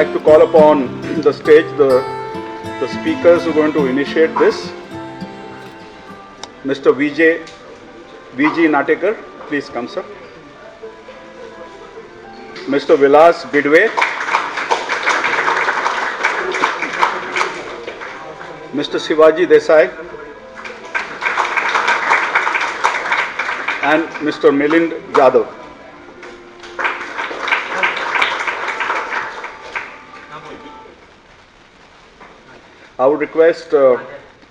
like to call upon the stage the speakers who are going to initiate this. Mr. VG Natekar, please come, sir. Mr. Vilas Bidwe. Mr. Shivaji Desai. And Mr. Milind Jadhav. I would request,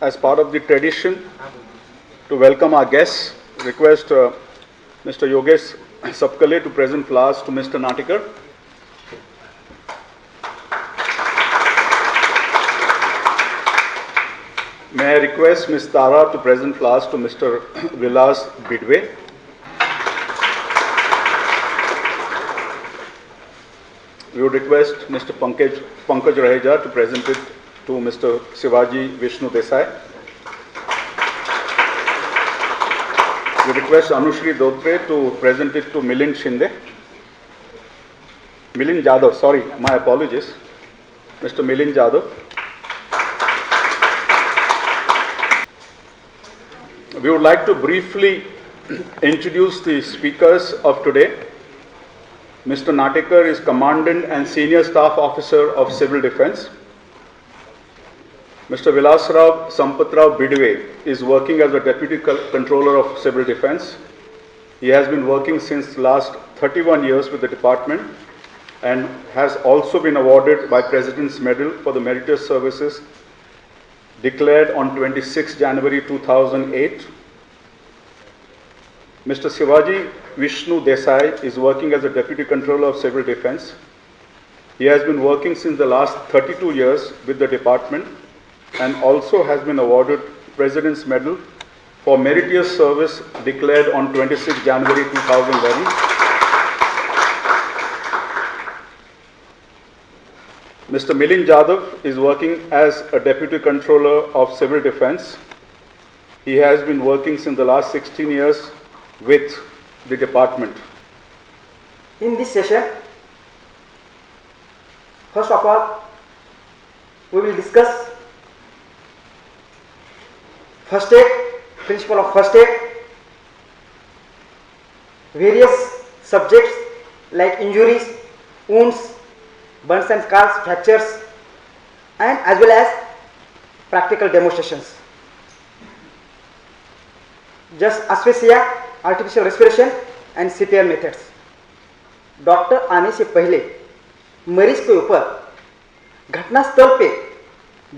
as part of the tradition, to welcome our guests. Request Mr. Yogesh Sapkale to present flowers to Mr. Natekar. May I request Ms. Tara to present flowers to Mr. Vilas Bidwe. We would request Mr. Pankaj Raheja to present it to Mr. Shivaji Vishnu Desai. We request Anushri Dotre to present it to Milind Jadhav, sorry, my apologies. Mr. Milind Jadhav. We would like to briefly introduce the speakers of today. Mr. Natekar is Commandant and Senior Staff Officer of Civil Defence. Mr. Vilasrao Sampatrao Bidwe is working as a Deputy Controller of Civil Defence. He has been working since last 31 years with the department and has also been awarded by President's Medal for the Meritorious Services declared on 26 January 2008. Mr. Shivaji Vishnu Desai is working as a Deputy Controller of Civil Defence. He has been working since the last 32 years with the department and also has been awarded President's Medal for Meritorious Service declared on 26 January 2011. Mr. Milind Jadhav is working as a Deputy Controller of Civil Defence. He has been working since the last 16 years with the department. In this session, first of all, we will discuss first aid, principle of first aid, various subjects like injuries, wounds, burns and scars, fractures, and as well as practical demonstrations. Just asphyxia, artificial respiration and CPR methods. Doctor आने से पहले मरीज के ऊपर घटनास्थल पे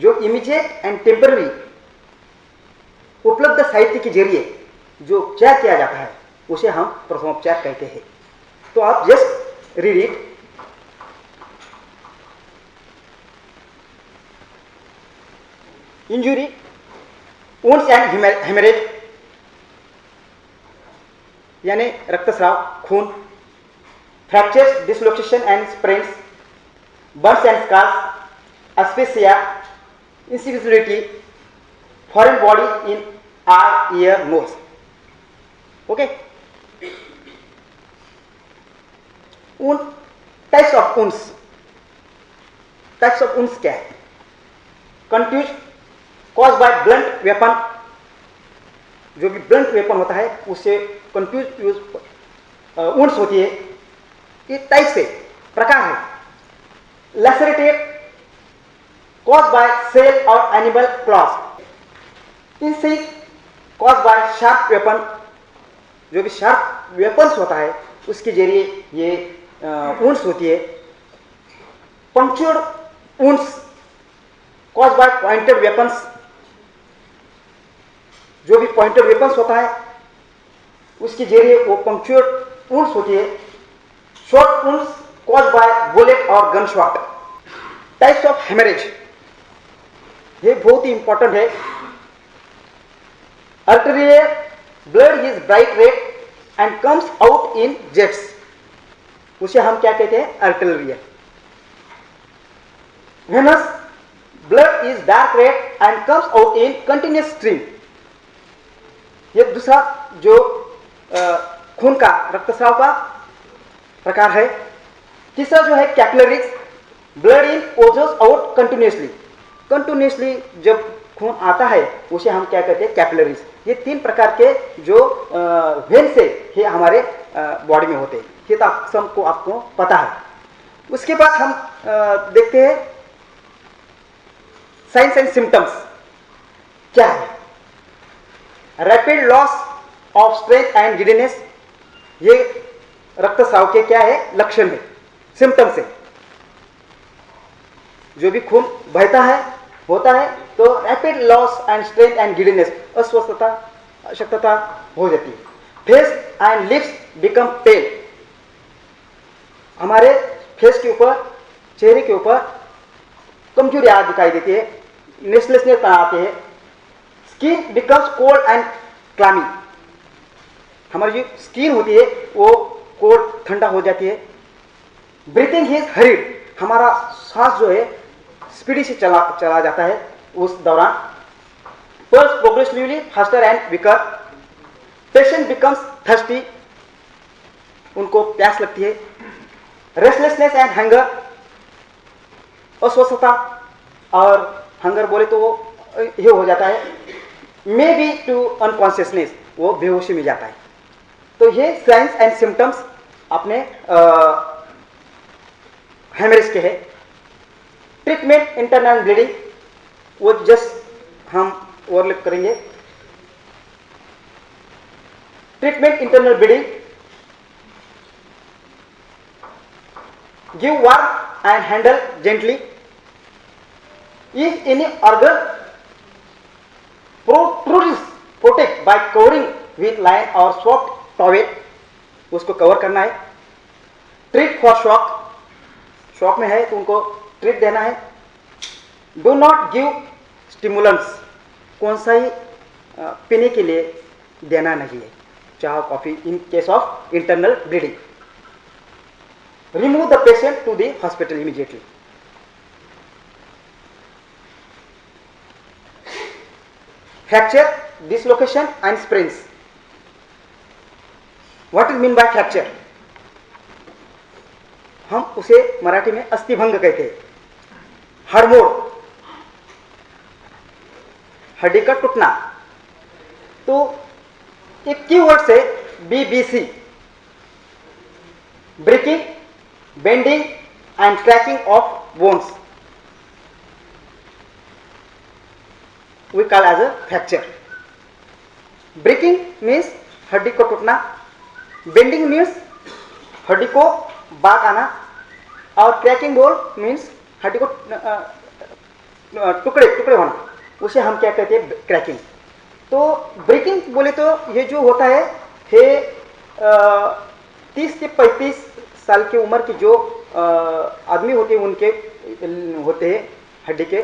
जो immediate and temporary उपलब्ध साहित्य के जरिए जो उपचार किया जाता है उसे हम प्रथमोपचार कहते हैं. तो आप just read it. Injury, wounds and haemorrhage यानी रक्तस्राव, खून, fractures, dislocation and sprains, burns and scars, asphyxia, insensibility, foreign body in eye, ear, nose. Okay. Wound, types of wounds. Types of wounds क्या है? Contused, caused by blunt weapon. जो भी blunt weapon होता है उससे contused wounds होती है. ये टाइप से प्रकार है. Lacerated, caused by cell or animal claws. Insect, caused by sharp weapon. जो भी sharp weapons होता है उसके जरिए ये wounds होती है. Punctured wounds, caused by pointed weapons. जो भी pointed weapons होता है उसके जरिए वो punctured wounds होती है. Short wounds, caused by bullet or gunshot. Types of hemorrhage, ये बहुत ही इंपॉर्टेंट है. Arterial, blood is bright red and comes out in jets. उसे हम क्या कहते हैं? Arterial. Venous, blood is dark red and comes out in continuous stream. ये दूसरा जो खून का रक्तस्राव का प्रकार है. तीसरा जो है capillaries, blood in Ojos out continuously, continuously जब खून आता है उसे हम क्या कहते हैं, कैपिलरीज। ये 3 प्रकार के जो वेन से ये हमारे बॉडी में होते हैं, ये तो आप सबको आपको पता है। उसके बाद हम देखते हैं साइंस एंड सिम्टम्स क्या है। Rapid loss of strength and giddiness, ये रक्तस्राव के क्या है, लक्षण है, सिम्टम्स है। जो भी खून बहता है होता है तो rapid loss and strength and giddiness, अस्वस्थता अशक्तता हो जाती है। फेस एंड लिप्स बिकम पेल, हमारे फेस के ऊपर, चेहरे के ऊपर कमजोरी आ दिखाई देती है, नेस्लेसनेस आते हैं। स्किन बिकम्स कोल्ड एंड क्लामी, हमारी जो स्किन होती है वो कोल्ड ठंडा हो जाती है। ब्रीथिंग इज हरीड, हमारा सांस जो है स्पीडी से चला जाता है उस दौरान। Pulse progressively faster and weaker, patient becomes thirsty, उनको प्यास लगती है। रेस्टलेसनेस एंड हंगर, अस्वस्थता और हंगर बोले तो वो ये हो जाता है। मे बी टू अनकॉन्शियसनेस, वो बेहोशी में जाता है। तो ये साइंस एंड सिम्टम्स अपने हेमरेज के है। ट्रीटमेंट इंटरनल ब्लीडिंग, वो जस्ट हम ओवरलैप करेंगे। Treatment internal bleeding, give warm and handle gently. If any organ protrudes, protect by covering with line or soft towel, उसको कवर करना है। ट्रीट फॉर शॉक, शॉक में है तो उनको ट्रीट देना है। डू नॉट गिव स्टिमुलेंट्स, कौन सा ही पीने के लिए देना नहीं है, चाह coffee, in case of internal bleeding. Remove the patient to the hospital immediately. Fracture, dislocation and sprains, what is mean by fracture, हम उसे मराठी में अस्थिभंग कहते हैं। हड़मोड़, हड्डी का टूटना। तो एक कीवर्ड से BBC, breaking, bending and cracking of bones, we call as a fracture. Breaking means हड्डी को टूटना, बेंडिंग मीन्स हड्डी को बाग आना, और क्रैकिंग बोल मीन्स हड्डी को टुकड़े टुकड़े होना, उसे हम क्या कहते हैं, क्रैकिंग। तो ब्रेकिंग बोले तो ये जो होता है 30 से 35 साल की उम्र की जो आदमी होते हैं उनके होते हैं हड्डी के।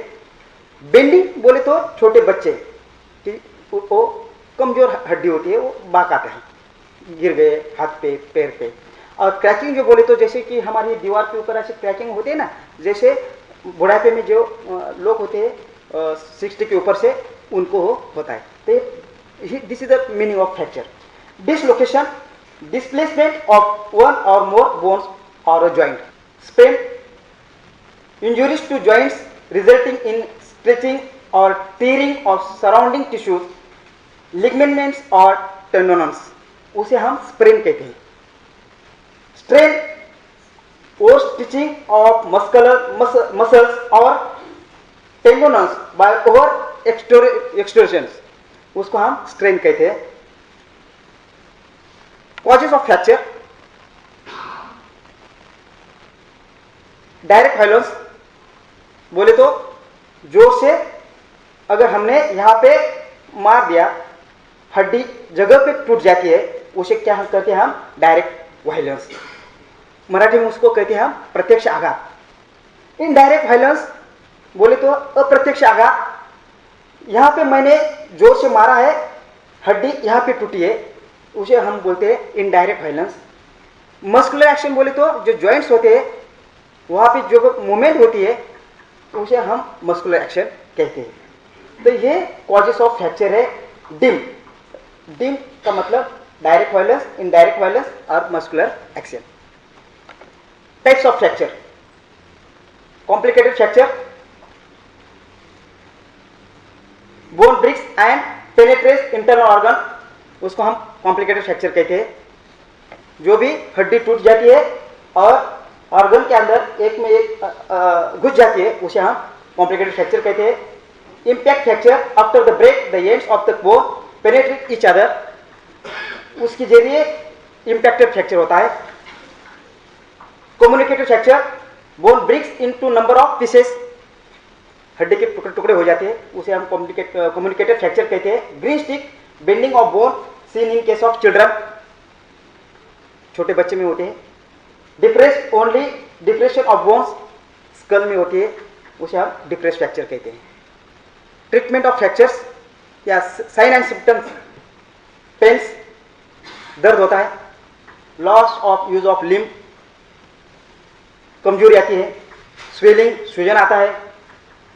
बेंडिंग बोले तो छोटे बच्चे की वो कमजोर हड्डी होती है, वो बाक आते हैं, गिर गए हाथ पे पैर पे। और क्रैकिंग जो बोले तो जैसे कि हमारी दीवार के ऊपर ऐसे क्रैकिंग होती है ना, जैसे बुढ़ापे में जो लोग होते हैं 60 के ऊपर से, उनको होता है। तो this is the meaning of fracture. Dislocation, displacement of one और मोर बोन्स और joint. Sprain, injuries to joints resulting in stretching or tearing of surrounding tissues, ligaments or tendons, उसे हम sprain कहते हैं। strain or stitching of muscles or tendons by over extrusions, उसको हम strain कहते हैं। causes of fracture, direct violence बोले तो जोर से अगर हमने यहाँ पे मार दिया, हड्डी जगह पे टूट जाती है, उसे क्या हम कहते हैं, हम डायरेक्ट वायलेंस। मराठी में उसको कहते हैं हम प्रत्यक्ष आघात। इनडायरेक्ट वायलेंस बोले तो अप्रत्यक्ष आघात, यहाँ पे मैंने जोर से मारा है, हड्डी यहाँ पे टूटी है, उसे हम बोलते हैं इनडायरेक्ट वायलेंस। मस्कुलर एक्शन बोले तो जो जॉइंट्स होते हैं वहाँ पे जो मूवमेंट होती है उसे हम मस्कुलर एक्शन कहते हैं। तो ये कॉजेस ऑफ फ्रैक्चर है। डिम, डिम का मतलब डायरेक्ट वायलेंस, इनडायरेक्ट वायलेंस और muscular action. Types of fracture, complicated fracture, bone breaks and penetrates internal organ, उसको हम कॉम्प्लिकेटेड फ्रैक्चर कहते हैं। जो भी हड्डी टूट जाती है और ऑर्गन के अंदर एक में एक घुस जाती है, उसे हम कॉम्प्लिकेटेड फ्रैक्चर कहते हैं। Impact fracture, after the break the ends of the bone penetrate each other, उसके जरिए इम्पैक्टेड फ्रैक्चर होता है। Communicated fracture, bone breaks into number of pieces, हड्डी के टुकड़े टुकड़े हो जाते हैं, उसे हम कम्युनिकेटेड फ्रैक्चर कहते हैं। Green stick, bending of bone seen in case of children, छोटे बच्चे में होते हैं। Depress only, depression of bones skull में होती है, उसे हम डिप्रेस फ्रैक्चर कहते हैं। ट्रीटमेंट ऑफ फ्रैक्चर्स या साइन एंड सिम्टम्स, पेन्स, दर्द होता है, loss of use of limb, कमजोरी आती है, स्वेलिंग, सूजन आता है,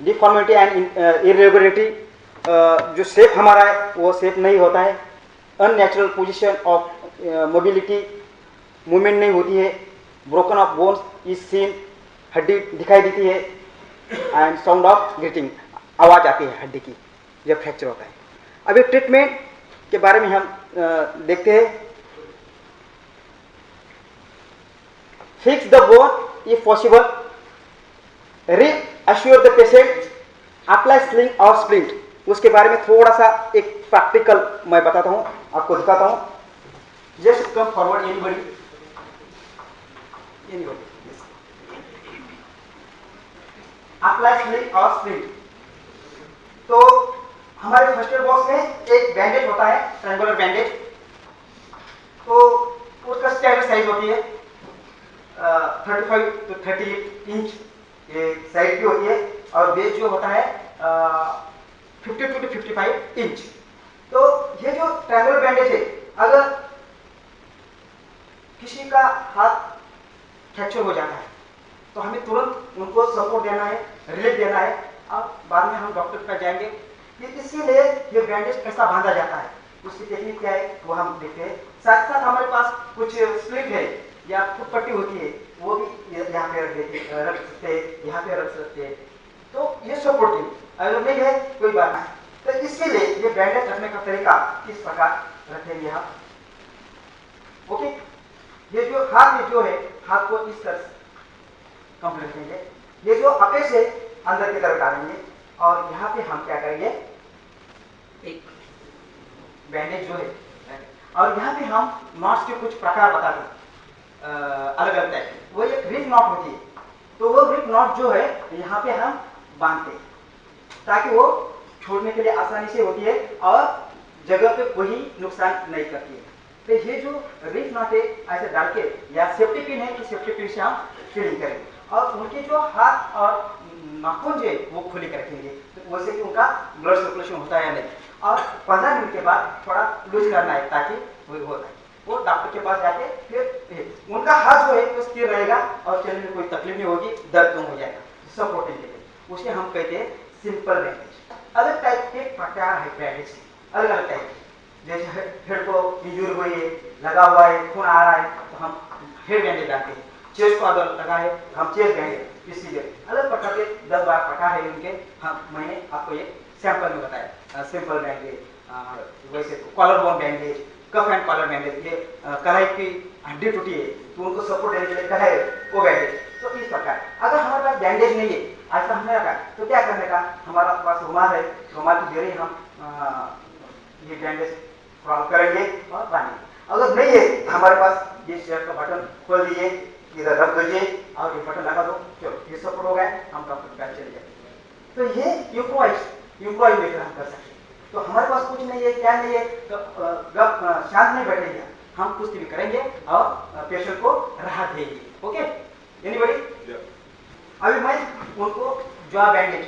डिफॉर्मिटी एंड इरेगुलरिटी, जो शेप हमारा है वो शेप नहीं होता है, unnatural position of mobility, movement नहीं होती है, broken of bones is seen, हड्डी दिखाई देती है, एंड साउंड ऑफ ग्रिटिंग, आवाज आती है हड्डी की जब फ्रैक्चर होता है। अभी ट्रीटमेंट के बारे में हम देखते हैं। Fix the bone if possible, reassure the patient, apply sling और स्प्लिंट, उसके बारे में थोड़ा सा एक प्रैक्टिकल मैं बताता हूं, आपको दिखाता हूं। Just come forward, anybody, apply sling और स्प्लिंट। तो हमारे फर्स्ट एड बॉक्स में एक बैंडेज होता है, ट्रायंगुलर बैंडेज, तो उसका स्टैंडर्ड साइज होती है 35 to 38 इंच ये साइज की होती है, और बेस जो होता है 52 to 55 इंच। तो ये जो ट्रायंगुलर बैंडेज है, अगर किसी का हाथ फ्रैक्चर हो जाता है तो हमें तुरंत उनको सपोर्ट देना है, रिलीफ देना है, और बाद में हम डॉक्टर के पास जाएंगे कि इसीलिए ये बैंडेज कैसा बांधा जाता है, उसकी टेक्निक क्या है वो हम देखते हैं। साथ साथ हमारे पास कुछ स्लिप है या फुट पट्टी होती है, वो भी यहाँ पे रख सकते हैं, यहाँ पे रख सकते हैं, तो ये सपोर्टिव, अगर नहीं है कोई बात नहीं। तो इसके लिए ये बैंडेज रखने का तरीका इस प्रकार रखेंगे हम। ओके, ये जो हाथ में जो है, हाथ को इस तरह कंप्लीट रखेंगे, ये जो अपेक्स है अंदर की तरफ डालेंगे, और यहाँ पे हम क्या करेंगे, एक बैंडेज जो है, और यहाँ पे हम नॉट्स के कुछ प्रकार बताते हैं अलग अलग टाइप के। वो एक रिंग नॉट होती है, तो वो रिंग नॉट जो है यहाँ पे हम बांधते हैं ताकि वो छोड़ने के लिए आसानी से होती है और जगह पे कोई नुकसान नहीं करती है। तो ये जो रिंग नॉट है ऐसे डाल के, या सेफ्टी पिन है कि सेफ्टी पिन से हम फिलिंग करेंगे, और उनके जो हाथ और नाखून जो है वो खुले रखेंगे, तो वैसे कि उनका ब्लड सर्कुलेशन होता है या नहीं। और 15 मिनट के बाद थोड़ा लूज करना है ताकि वो होता है, वो डॉक्टर के पास जाके फिर उनका हाथ जो है वो स्थिर रहेगा और चलने में कोई तकलीफ नहीं होगी, दर्द कम हो जाएगा, सपोर्टिंग के लिए। उसे हम कहते हैं सिंपल बैंडेज। अलग टाइप के प्रकार है बैंडेज, अलग अलग टाइप के, जैसे हेड को इंजूर हुई है, लगा हुआ है, खून आ रहा है, तो हम हेड बैंडेज डालते हैं। चेस्ट को अगर लगा है हम चेस्ट बैंडेज, इसीलिए अलग प्रकार के 10-12 प्रकार है इनके। हम मैंने आपको एक सैंपल में बताया, सिंपल बैंडेज, वैसे collar bone bandage, cuff and collar bandage, ये कलाई की हड्डी टूटी है तो उनको सपोर्ट देने के लिए कलाई वो बैंडेज। तो इस प्रकार अगर हमारे पास बैंडेज नहीं है, ऐसा हमने रखा, तो क्या करने का, हमारा पास रुमाल है, रुमाल के जरिए हम ये बैंडेज करेंगे और बांधेंगे। अगर नहीं है हमारे पास ये शर्ट का बटन खोल दीजिए, इधर रख दीजिए और ये बटन लगा दो, चलो ये सपोर्ट हो गया, हम डॉक्टर के पास चले जाएंगे। तो ये इम्प्रोवाइज मेथड हम कर सकते हैं। तो हमारे पास कुछ नहीं है, क्या नहीं है, तो शांत नहीं बैठेंगे, हम कुछ भी करेंगे और पेशेंट को राहत देंगे। Okay, anybody? अभी मैं उनको जॉ बैंडेज,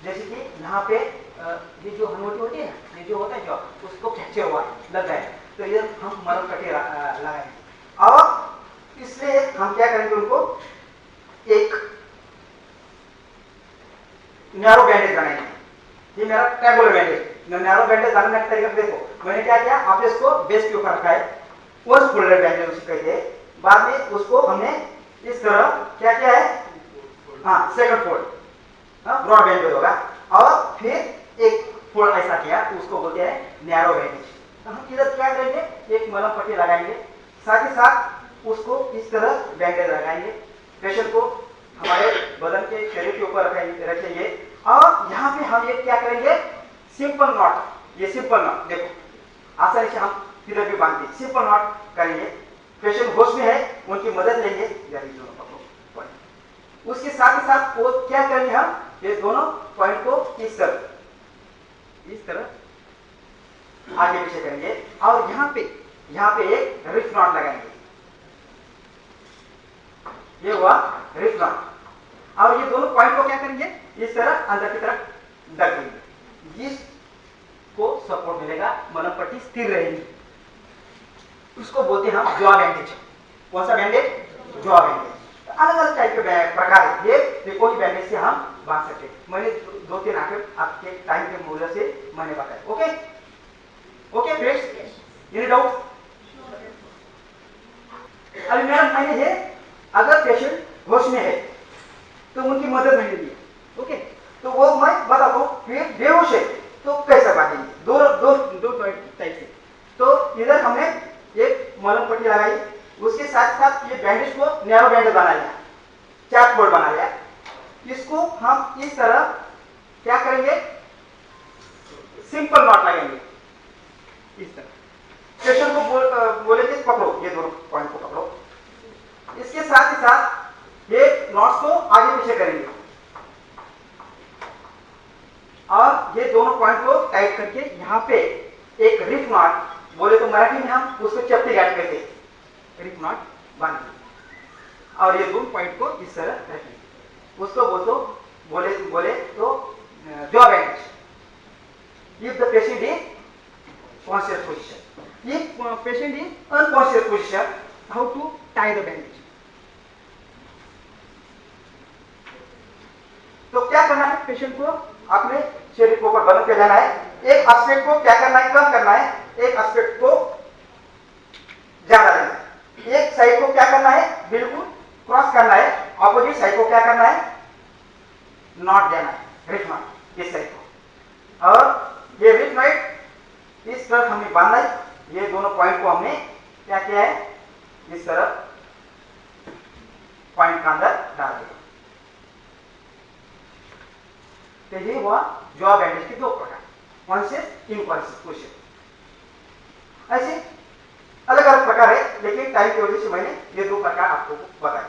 जैसे कि यहाँ पे ये जो हनवटी होती है ना, ये जो होता है जॉ, उसको फ्रैक्चर हुआ लग गया है, तो ये हम मरहम कटे लगाएंगे, और इसलिए हम क्या करेंगे, उनको एक नैरो बैंडेज बनाएंगे। ये मेरा ट्रायंगुलर बैंडेज, नैरो बैंडेज डालने का तरीका देखो, मैंने क्या किया, आप इसको बेस के ऊपर रखा है, वन फोल्डेड बैंडेज उसे कहते हैं। बाद में उसको हमने इस तरह क्या किया है, हाँ सेकंड फोल्ड, ब्रॉड बैंडेज होगा। और फिर एक फोल्ड ऐसा किया तो उसको बोलते हैं नैरो बैंडेज। तो हम इधर क्या करेंगे, एक मलहम पट्टी लगाएंगे, साथ ही साथ उसको इस तरह बैंडेज लगाएंगे, पेशेंट को हमारे बदन के शरीर के ऊपर रखेंगे। और यहाँ पे हम ये क्या करेंगे, सिंपल नॉट, ये सिंपल नॉट देखो आसानी से हम किधर भी बांधते, सिंपल नॉट करेंगे। पेशेंट होश में है, उनकी मदद लेंगे, उसके साथ ही साथ वो क्या करेंगे, हम ये दोनों पॉइंट को इस तरह आगे पीछे करेंगे और यहाँ पे एक रिस्ट नॉट लगाएंगे, ये हुआ रिस्ट नॉट। और ये दोनों पॉइंट को क्या करेंगे, इस तरह अंदर की तरफ ढक देंगे, इसको सपोर्ट मिलेगा, मलहम पट्टी स्थिर रहेगी। उसको बोलते हैं हम जॉ बैंडेज। कौन सा बैंडेज, जॉ बैंडेज। अलग अलग टाइप के प्रकार है, ये कोई बैंडेज से हम बांध सकते हैं। मैंने दो तीन आकर आपके टाइम के मूल्य से मैंने बताया। Okay okay friends, any doubt? अभी मैडम मैंने ये अगर पेशेंट होश में है तो उनकी मदद मैंने दी, ओके, तो वो मैं बताता हूँ। फिर बेहोश है तो कैसे बांधेंगे, दो टाइप से। तो इधर हमने एक मलहम पट्टी लगाई, उसके साथ साथ ये बैंडेज को नैरो बैंडेज बना लिया, 4 फोल्ड बना लिया। इसको हम इस तरह क्या करेंगे, सिंपल नॉट लगाएंगे इस तरह। पेशेंट को बोलेंगे पकड़ो, ये दोनों पॉइंट को पकड़ो। इसके साथ ही साथ ये नॉट्स को आगे पीछे करेंगे और ये दोनों पॉइंट को टाइट करके यहाँ पे एक रिप नॉट, बोले तो मराठी में हम उसको चपटी गांठ कहते हैं, रिप नॉट बांधेंगे और ये दोनों पॉइंट को इस तरह रखेंगे। उसको बोले तो jaw bandage. If the patient is conscious position, if patient is unconscious position, how to tie the bandage. तो क्या करना है, पेशेंट को अपने शरीर को ऊपर बदन पे जाना है, एक एस्पेक्ट को क्या करना है, कम करना है, एक एस्पेक्ट को ज्यादा लेना है। एक साइड को क्या करना है, बिल्कुल क्रॉस करना है, ऑपोजिट साइड को क्या करना है, नॉट देना है, रिप नॉट इस साइड को। और ये रिप नॉट इस तरह हमने बांधा है, ये दोनों पॉइंट को हमने क्या किया है, इस तरह पॉइंट का अंदर डाल दिया। तो ये हुआ जॉ बैंडेज के दो प्रकार, कॉन्शियस, इनकॉन्शियस पोजीशन। ऐसे अलग अलग प्रकार है, लेकिन टाइम की वजह से मैंने ये दो प्रकार आपको बताए।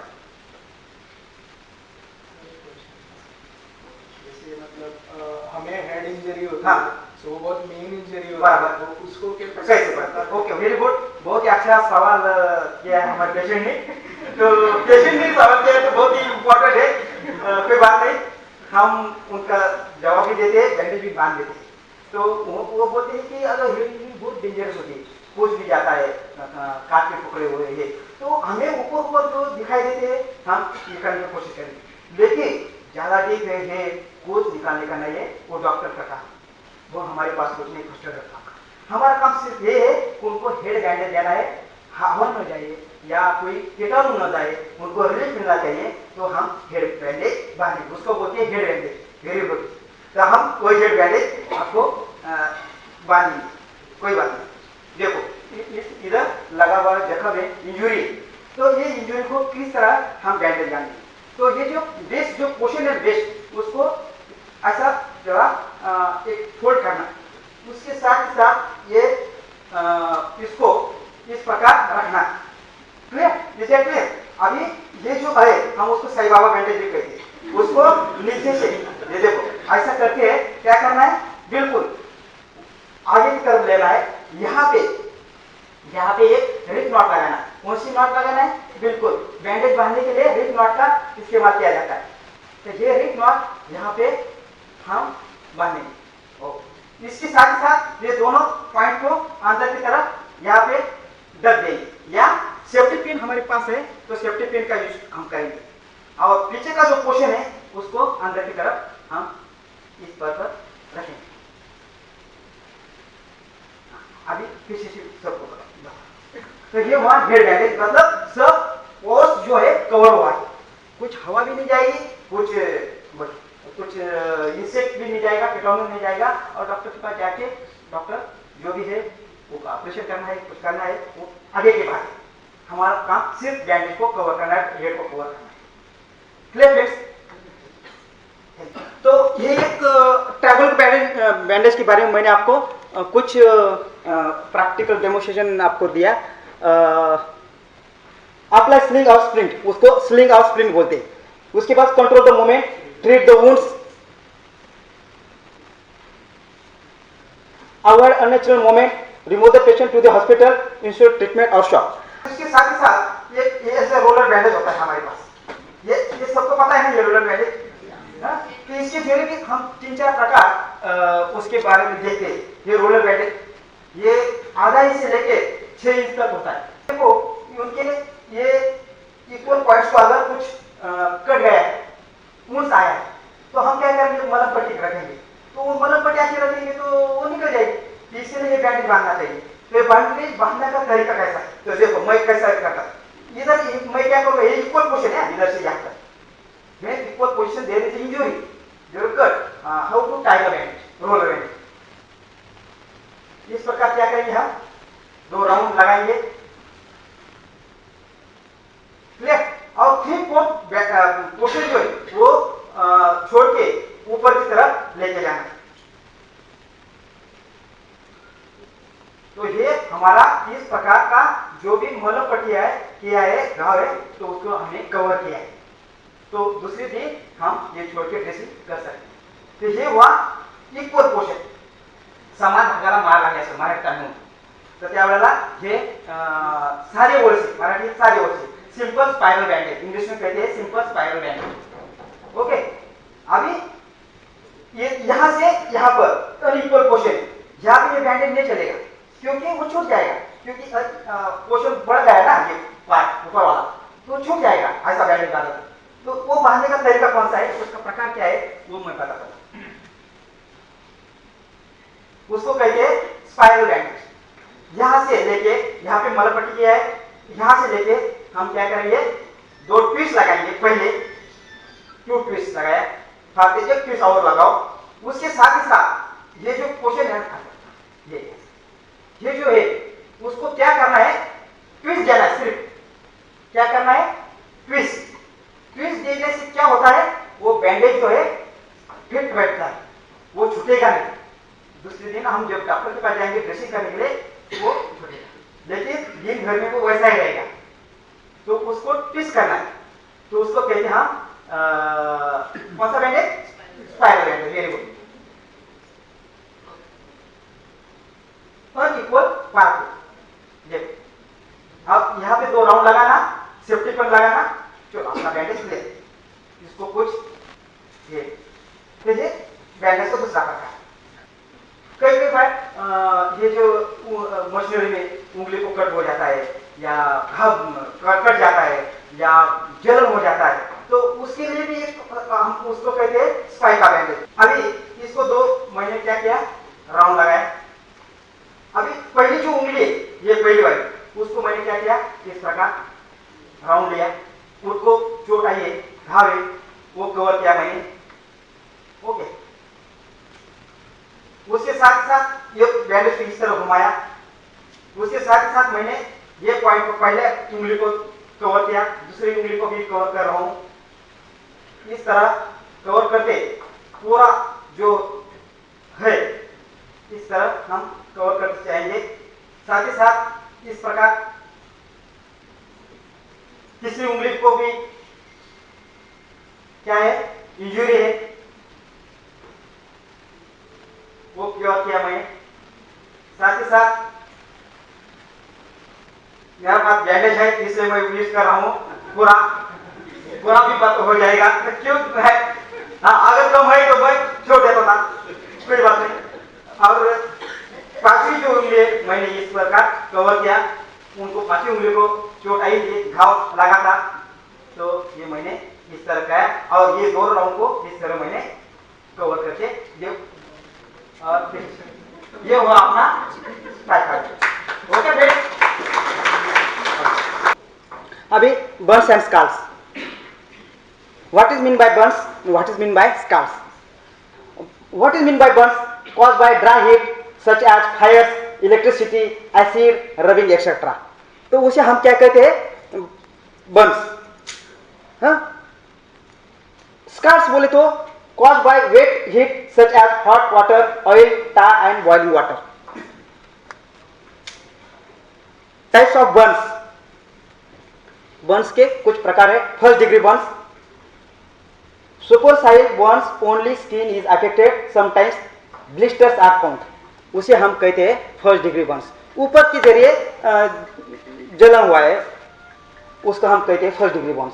जैसे मतलब हमें हेड इंजरी होती है, हाँ, तो वो बहुत मेन इंजरी होती बराबर, है, तो उसको कैसे पता? ओके, वेरी गुड, बहुत ही अच्छा सवाल किया है हमारे पेशेंट ने। तो पेशेंट ने सवाल किया तो बहुत ही इंपॉर्टेंट है, कोई बात नहीं, हम उनका जवाब भी देते हैं, बैंडेज भी बांध देते हैं। तो वो बोलते हैं कि अगर हेड इंजरी बहुत डेंजरस होती है, कुछ भी जाता है, काट के टुकड़े हुए हैं, तो हमें ऊपर ऊपर जो दिखाई देते हैं हम निकालने की कोशिश करेंगे, लेकिन ज्यादा डीप है, कुछ निकालने का नहीं है, वो डॉक्टर का काम, वो हमारे पास कुछ नहीं, कुछ रखा। हमारा काम सिर्फ ये है कि उनको हेड बैंडेज देना है, हवा न जाए या कोई कीटाणु न जाए, उनको रिलीफ मिलना चाहिए, तो हम हेड बैंडेज बांधेंगे, उसको बोलते हैं हेड बैंडेज। वेरी गुड, तो हम कोई हेड बैंडेज आपको बांधेंगे, कोई बात नहीं। देखो इधर लगा हुआ जख्म है, इंजुरी, तो ये इंजुरी को किस तरह हम बैंडेज बांधेंगे। तो ये जो बेस्ट जो पोर्शन है, बेस्ट उसको ऐसा जरा एक फोल्ड करना, उसके साथ साथ ये इसको इस प्रकार रखना, क्लियर, इसे क्लियर। अभी ये जो है हम उसको साईं बाबा बैंडेज भी कहते हैं, उसको नीचे से ये देखो ऐसा करके क्या करना है, बिल्कुल आगे की तरफ लेना है। यहाँ पे एक रिप नॉट लगाना है। कौन सी नॉट लगाना है, बिल्कुल बैंडेज बांधने के लिए रिप नॉट का इस्तेमाल किया जाता है। तो ये रिप नॉट यहाँ पे हम बांधेंगे, इसके साथ ही साथ ये दोनों पॉइंट को अंदर की तरफ यहाँ पे ढक देंगे, या सेफ्टी पिन हमारे पास है तो सेफ्टी पिन का यूज हम करेंगे, और पीछे का जो पोर्शन है उसको अंदर की तरफ हम इस पर रखेंगे। अभी पीछे से सबको तो ये हुआ हेड बैंडेज, मतलब सब पोर्स जो है कवर हुआ है, कुछ हवा भी नहीं जाएगी, कुछ इंसेक्ट भी नहीं जाएगा, कीटाणु नहीं जाएगा। और डॉक्टर के पास जाके डॉक्टर जो भी है वो ऑपरेशन करना है, कुछ करना है, वो आगे की बात है। हमारा काम सिर्फ बैंडेज को कवर करना है, हेड को कवर करना है। Clear friends? तो ये एक ट्रैवल बैंडेज के बारे में मैंने आपको कुछ प्रैक्टिकल डेमोन्स्ट्रेशन आपको दिया। अप्लाई स्लिंग और स्प्रिंट, उसको स्लिंग और स्प्रिंट बोलते हैं। उसके बाद control the movement, treat the wounds, avoid unnatural movement, remove the patient to the hospital, ensure treatment और शॉक। इसके साथ ही साथ ये ऐसे रोलर बैंडेज होता है हमारे पास। ये सबको पता है ना, ये रोलर बैंडेज। तो इसके जरिए भी हम 3-4 प्रकार उसके बारे में देखते हैं। ये रोलर बैंडेज ये आधा इंच से लेके 6 इंच तक होता है। देखो उनके लिए ये इक्वल पॉइंट्स को अगर कुछ कट गया है, ऊंच आया है, तो हम क्या करेंगे, मलम पट्टी रखेंगे। तो वो मलम पट्टी ऐसे रखेंगे तो वो निकल जाएगी। इसलिए ये बैंडेज बांधना चाहिए। तो ये बैंडेज बांधने का तरीका कैसा है? तो देखो मैं कैसा करता, इधर मैं क्या करूँगा, ये इक्वल पोजीशन है, इधर से यहाँ तक मैं इक्वल पोजीशन दे देती इंजरी जो cut. How to tie the bandage, roller bandage. इस प्रकार क्या करेंगे, हम 2 राउंड लगाएंगे। क्लियर? और 3/4 पोर्शन जो है वो छोड़ के ऊपर की तरफ लेके जाना। तो ये हमारा इस प्रकार का जो भी मलम पट्टिया है, किया है, घाव है, तो उसको हमने कवर किया है। तो दूसरे दिन हम ये छोड़ के ड्रेसिंग कर सकते हैं। तो ये हुआ इक्वल पोर्शन, समान भागाला मार लागण्याचं मराठीत म्हणून. तर त्यावेळेला हे सारे ओळशी, मराठीत सारे ओळशी, सिंपल स्पाइरल बैंडेज, इंग्लिश में कहते हैं सिंपल स्पाइरल बैंडेज। ओके, अभी ये यहां से यहां पर अनइक्वल पोर्शन, यहां पे ये बैंडेज नहीं चलेगा क्योंकि वो छूट जाएगा, क्योंकि पोर्शन बढ़ गया है ना, ये पार्ट ऊपर वाला, तो छूट जाएगा ऐसा बैंडेज डालो। तो वो बांधने का तरीका कौन सा है, उसका प्रकार क्या है, वो मैं बताता हूं। उसको कहते हैं स्पाइरल बैंडेज। यहां से लेके यहां पे मलम पट्टी किया है, यहां से लेके हम क्या करेंगे, 2 ट्विस्ट लगाएंगे। पहले 2 ट्विस्ट लगाया, फिर 1 ट्विस्ट और लगाओ। उसके साथ ही साथ ये जो पोर्शन है, ये जो है उसको क्या करना है, ट्विस्ट देना है। सिर्फ क्या करना है, ट्विस्ट। ट्विस्ट देने से क्या होता है, वो बैंडेज जो है फिट बैठता है, वो छूटेगा नहीं। दूसरे दिन हम जब डॉक्टर के पास जाएंगे ड्रेसिंग करने के लिए, वो छूटेगा, लेकिन दिन भर में वो वैसा ही रहेगा। तो उसको ट्विस्ट करना है, तो उसको कहते हैं हम कौन सा bandage, spiral bandage. Very good. Unequal part, देखो अब यहाँ पे 2 राउंड लगाना, सेफ्टी पिन लगाना, चलो अपना बैंडेज ले, इसको कुछ ये बैंडेज को दूसरा करना है। कई बार ये जो मशीनरी में उंगली को कट हो जाता है, या घाव कट जाता है, या जलन हो जाता है, तो उसके लिए भी हम उसको कहते हैं स्पाइका बैंडेज। अभी इसको 2 महीने क्या किया, राउंड लगाया। अभी पहली जो उंगली है, ये पहली वाली, उसको मैंने क्या किया, इस प्रकार राउंड लिया, उसको चोट आई है, घाव है, वो कवर किया मैंने। ओके, उसके साथ साथ ये बैंडेज को इस तरह घुमाया। उसके साथ साथ मैंने ये पॉइंट को, पहले उंगली को कवर किया, दूसरी उंगली को भी कवर कर रहा हूं। इस तरह कवर करके पूरा जो है इस तरह हम कवर करते जाएंगे। साथ ही साथ इस प्रकार तीसरी उंगली को भी क्या है, इंजरी है, वो क्योर किया मैंने। साथ ही साथ मेरे पास बैंडेज है, इसलिए मैं यूज कर रहा हूं, पूरा भी बात हो जाएगा। क्यों है, अगर कम है तो मैं छोड़ देता था, कोई बात नहीं। और 5वीं जो उंगली मैंने इस प्रकार कवर किया, उनको 5वीं उंगली को चोट आई थी, घाव लगा था, तो ये मैंने इस तरह किया। और ये 2 राउंड को इस तरह मैंने कवर करके ये हुआ अपना स्पाइक। ओके फ्रेंड्स, अभी burns and scars. What is mean by burns? What is mean by scars? What is mean by burns? Caused by dry heat such as fires, electricity, acid, rubbing, etc. तो उसे हम क्या कहते हैं? Burns. हाँ? Scars बोले तो caused by wet heat such as hot water, oil, tar and boiling water. Types of burns. Burns के कुछ प्रकार है. First degree burns. Supersize burns only skin is affected, sometimes blisters are found. उसे हम कहते हैं फर्स्ट डिग्री बर्न्स. ऊपर के जरिए जलन हुआ है, उसको हम कहते हैं first degree burns.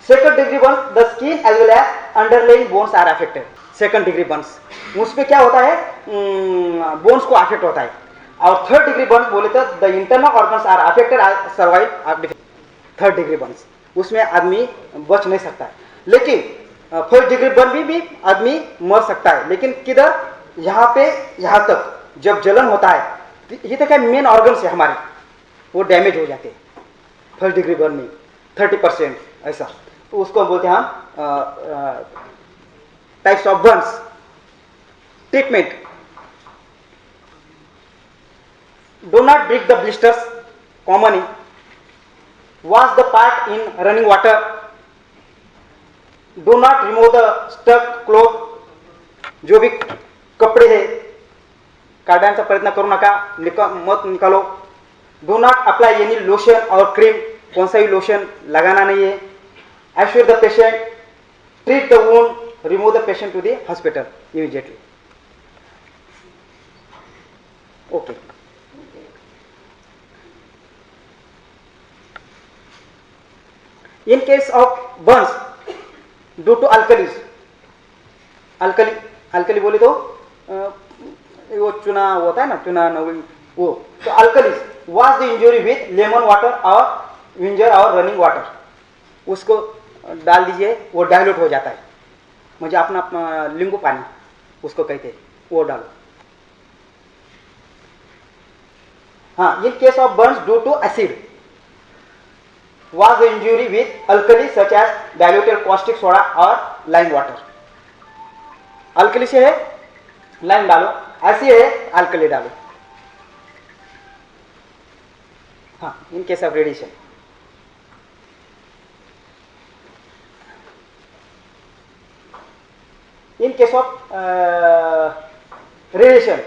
Second degree burns, the skin as well as underlying bones are affected. Second degree burns, उसमें क्या होता है? बोन्स को अफेक्ट होता है. और थर्ड डिग्री बर्न्स बोले तो the internal organs are affected, survive. Third degree burns, उसमें आदमी बच नहीं सकता है. लेकिन फर्स्ट डिग्री बर्न भी आदमी मर सकता है. लेकिन किधर? यहाँ पे, यहाँ तक जब जलन होता है, ये तो क्या मेन ऑर्गन्स है हमारे, वो डैमेज हो जाते हैं फर्स्ट डिग्री बर्न में 30% ऐसा. तो उसको बोलते हैं हम types of burns. Treatment. Do not break the blisters commonly. Wash the part in running water. Do not remove the stuck cloth. जो भी कपड़े है काढण्याचा प्रयत्न करू नका, मत निकालो. Do not apply any lotion और क्रीम. कौन सा भी लोशन लगाना नहीं है. Assure the patient. Treat the wound. Remove the patient to the hospital immediately. Okay. In case of burns due to alkalis. Alkali बोले तो वो चूना होता है ना, चूना नवीन वो. तो alkalis. Wash the injury with lemon water और विंजर और रनिंग वाटर. उसको डाल दीजिए, वो डायल्यूट हो जाता है. मुझे अपना नींबू पानी उसको कहते हैं, वो डालो. हाँ. In case of burns due to acid, wash the injury with alkali such as diluted caustic soda और लाइम वाटर. अल्कली से है लाइम डालो, ऐसी है अल्कली डालो. हाँ. In case of radiation, in case of radiation,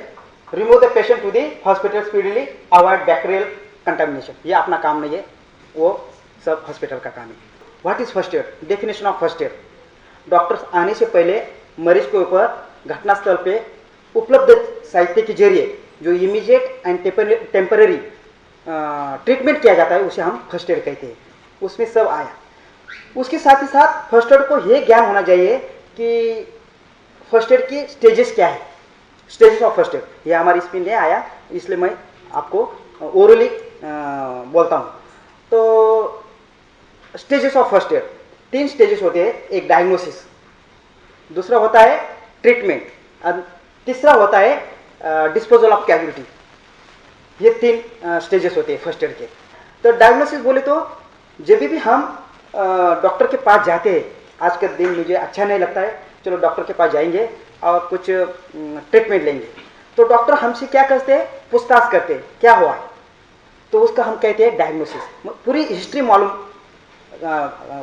remove the patient to the hospital speedily, avoid bacterial contamination. ये अपना काम नहीं है, वो सब हॉस्पिटल का काम है. What is first aid? Definition of first aid. Doctors आने से पहले मरीज के ऊपर घटनास्थल पे उपलब्ध साहित्य के जरिए जो इमीडिएट एंड टेम्पररी ट्रीटमेंट किया जाता है, उसे हम फर्स्ट एड कहते हैं. उसमें सब आया. उसके साथ ही साथ फर्स्ट एड को ये ज्ञान होना चाहिए कि फर्स्ट एड की स्टेजेस क्या है. स्टेजेस ऑफ फर्स्ट एड ये हमारी इसमें नहीं आया, इसलिए मैं आपको ओरली बोलता हूँ. तो stages of first aid, 3 stages होते हैं. एक डायग्नोसिस, दूसरा होता है ट्रीटमेंट और तीसरा होता है डिस्पोजल ऑफ कैजुअलिटी. ये 3 स्टेजेस होते हैं फर्स्ट एड के. तो डायग्नोसिस बोले तो जब भी हम डॉक्टर के पास जाते हैं, आज के दिन मुझे अच्छा नहीं लगता है, चलो डॉक्टर के पास जाएंगे और कुछ ट्रीटमेंट लेंगे. तो डॉक्टर हमसे क्या करते हैं? पूछताछ करते हैं क्या हुआ है. तो उसका हम कहते हैं डायग्नोसिस. पूरी हिस्ट्री मालूम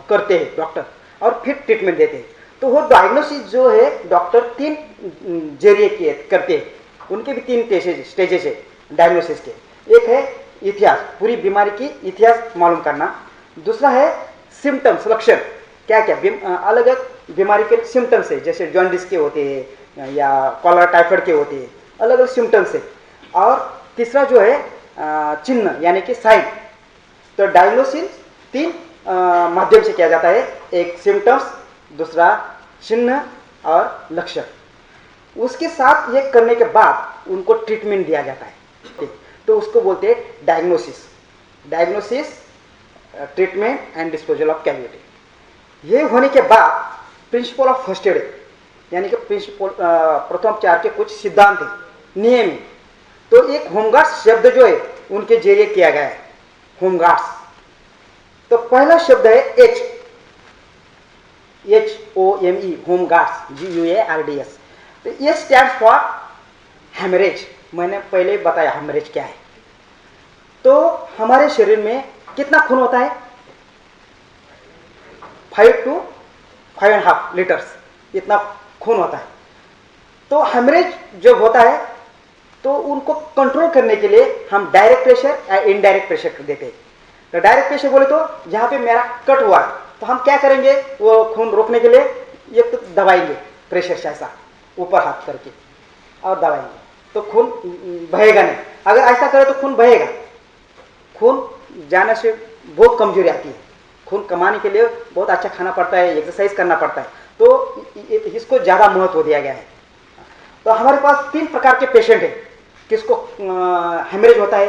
करते हैं डॉक्टर और फिर ट्रीटमेंट देते हैं. तो वो डायग्नोसिस जो है डॉक्टर 3 जरिए करते हैं. उनके भी 3 स्टेजेस है डायग्नोसिस के. एक है इतिहास, पूरी बीमारी की इतिहास मालूम करना. दूसरा है सिम्टम्स, लक्षण, क्या क्या अलग अलग बीमारी के सिम्टम्स है, जैसे जॉन्डिस के होते हैं या कॉलरा टाइफाइड के होते हैं, अलग अलग सिम्टम्स है. और तीसरा जो है चिन्ह यानी कि साइन. तो डायग्नोसिस 3 माध्यम से किया जाता है. एक सिम्टम्स, दूसरा चिन्ह और लक्षण. उसके साथ ये करने के बाद उनको ट्रीटमेंट दिया जाता है. तो उसको बोलते हैं diagnosis. Diagnosis, treatment and disposal of casualty. ये होने के बाद प्रिंसिपल ऑफ फर्स्ट एड यानी कि प्रिंसिपल प्रथमोपचार के कुछ सिद्धांत है, नियम है. तो एक होमगार्ड्स शब्द जो है उनके जरिए किया गया है. होमगार्ड्स. तो पहला शब्द है H. HOME, home guards, GUARDS। तो ये स्टैंड फॉर हेमरेज। मैंने पहले बताया हेमरेज क्या है। तो हमारे शरीर में कितना खून होता है? 5 to 5.5 लीटर्स, इतना खून होता है। तो हेमरेज जब होता है तो उनको कंट्रोल करने के लिए हम डायरेक्ट प्रेशर या इनडायरेक्ट प्रेशर देते हैं। तो डायरेक्ट प्रेशर बोले तो जहाँ पे मेरा कट हुआ तो हम क्या करेंगे, वो खून रोकने के लिए एक तो दबाएंगे प्रेशर से ऐसा ऊपर हाथ करके और दबाएंगे तो खून बहेगा नहीं। अगर ऐसा करे तो खून बहेगा। खून जाने से बहुत कमजोरी आती है। खून कमाने के लिए बहुत अच्छा खाना पड़ता है, एक्सरसाइज करना पड़ता है, तो इसको ज़्यादा महत्व दिया गया है। तो हमारे पास 3 प्रकार के पेशेंट हैं। किसको हेमरेज होता है,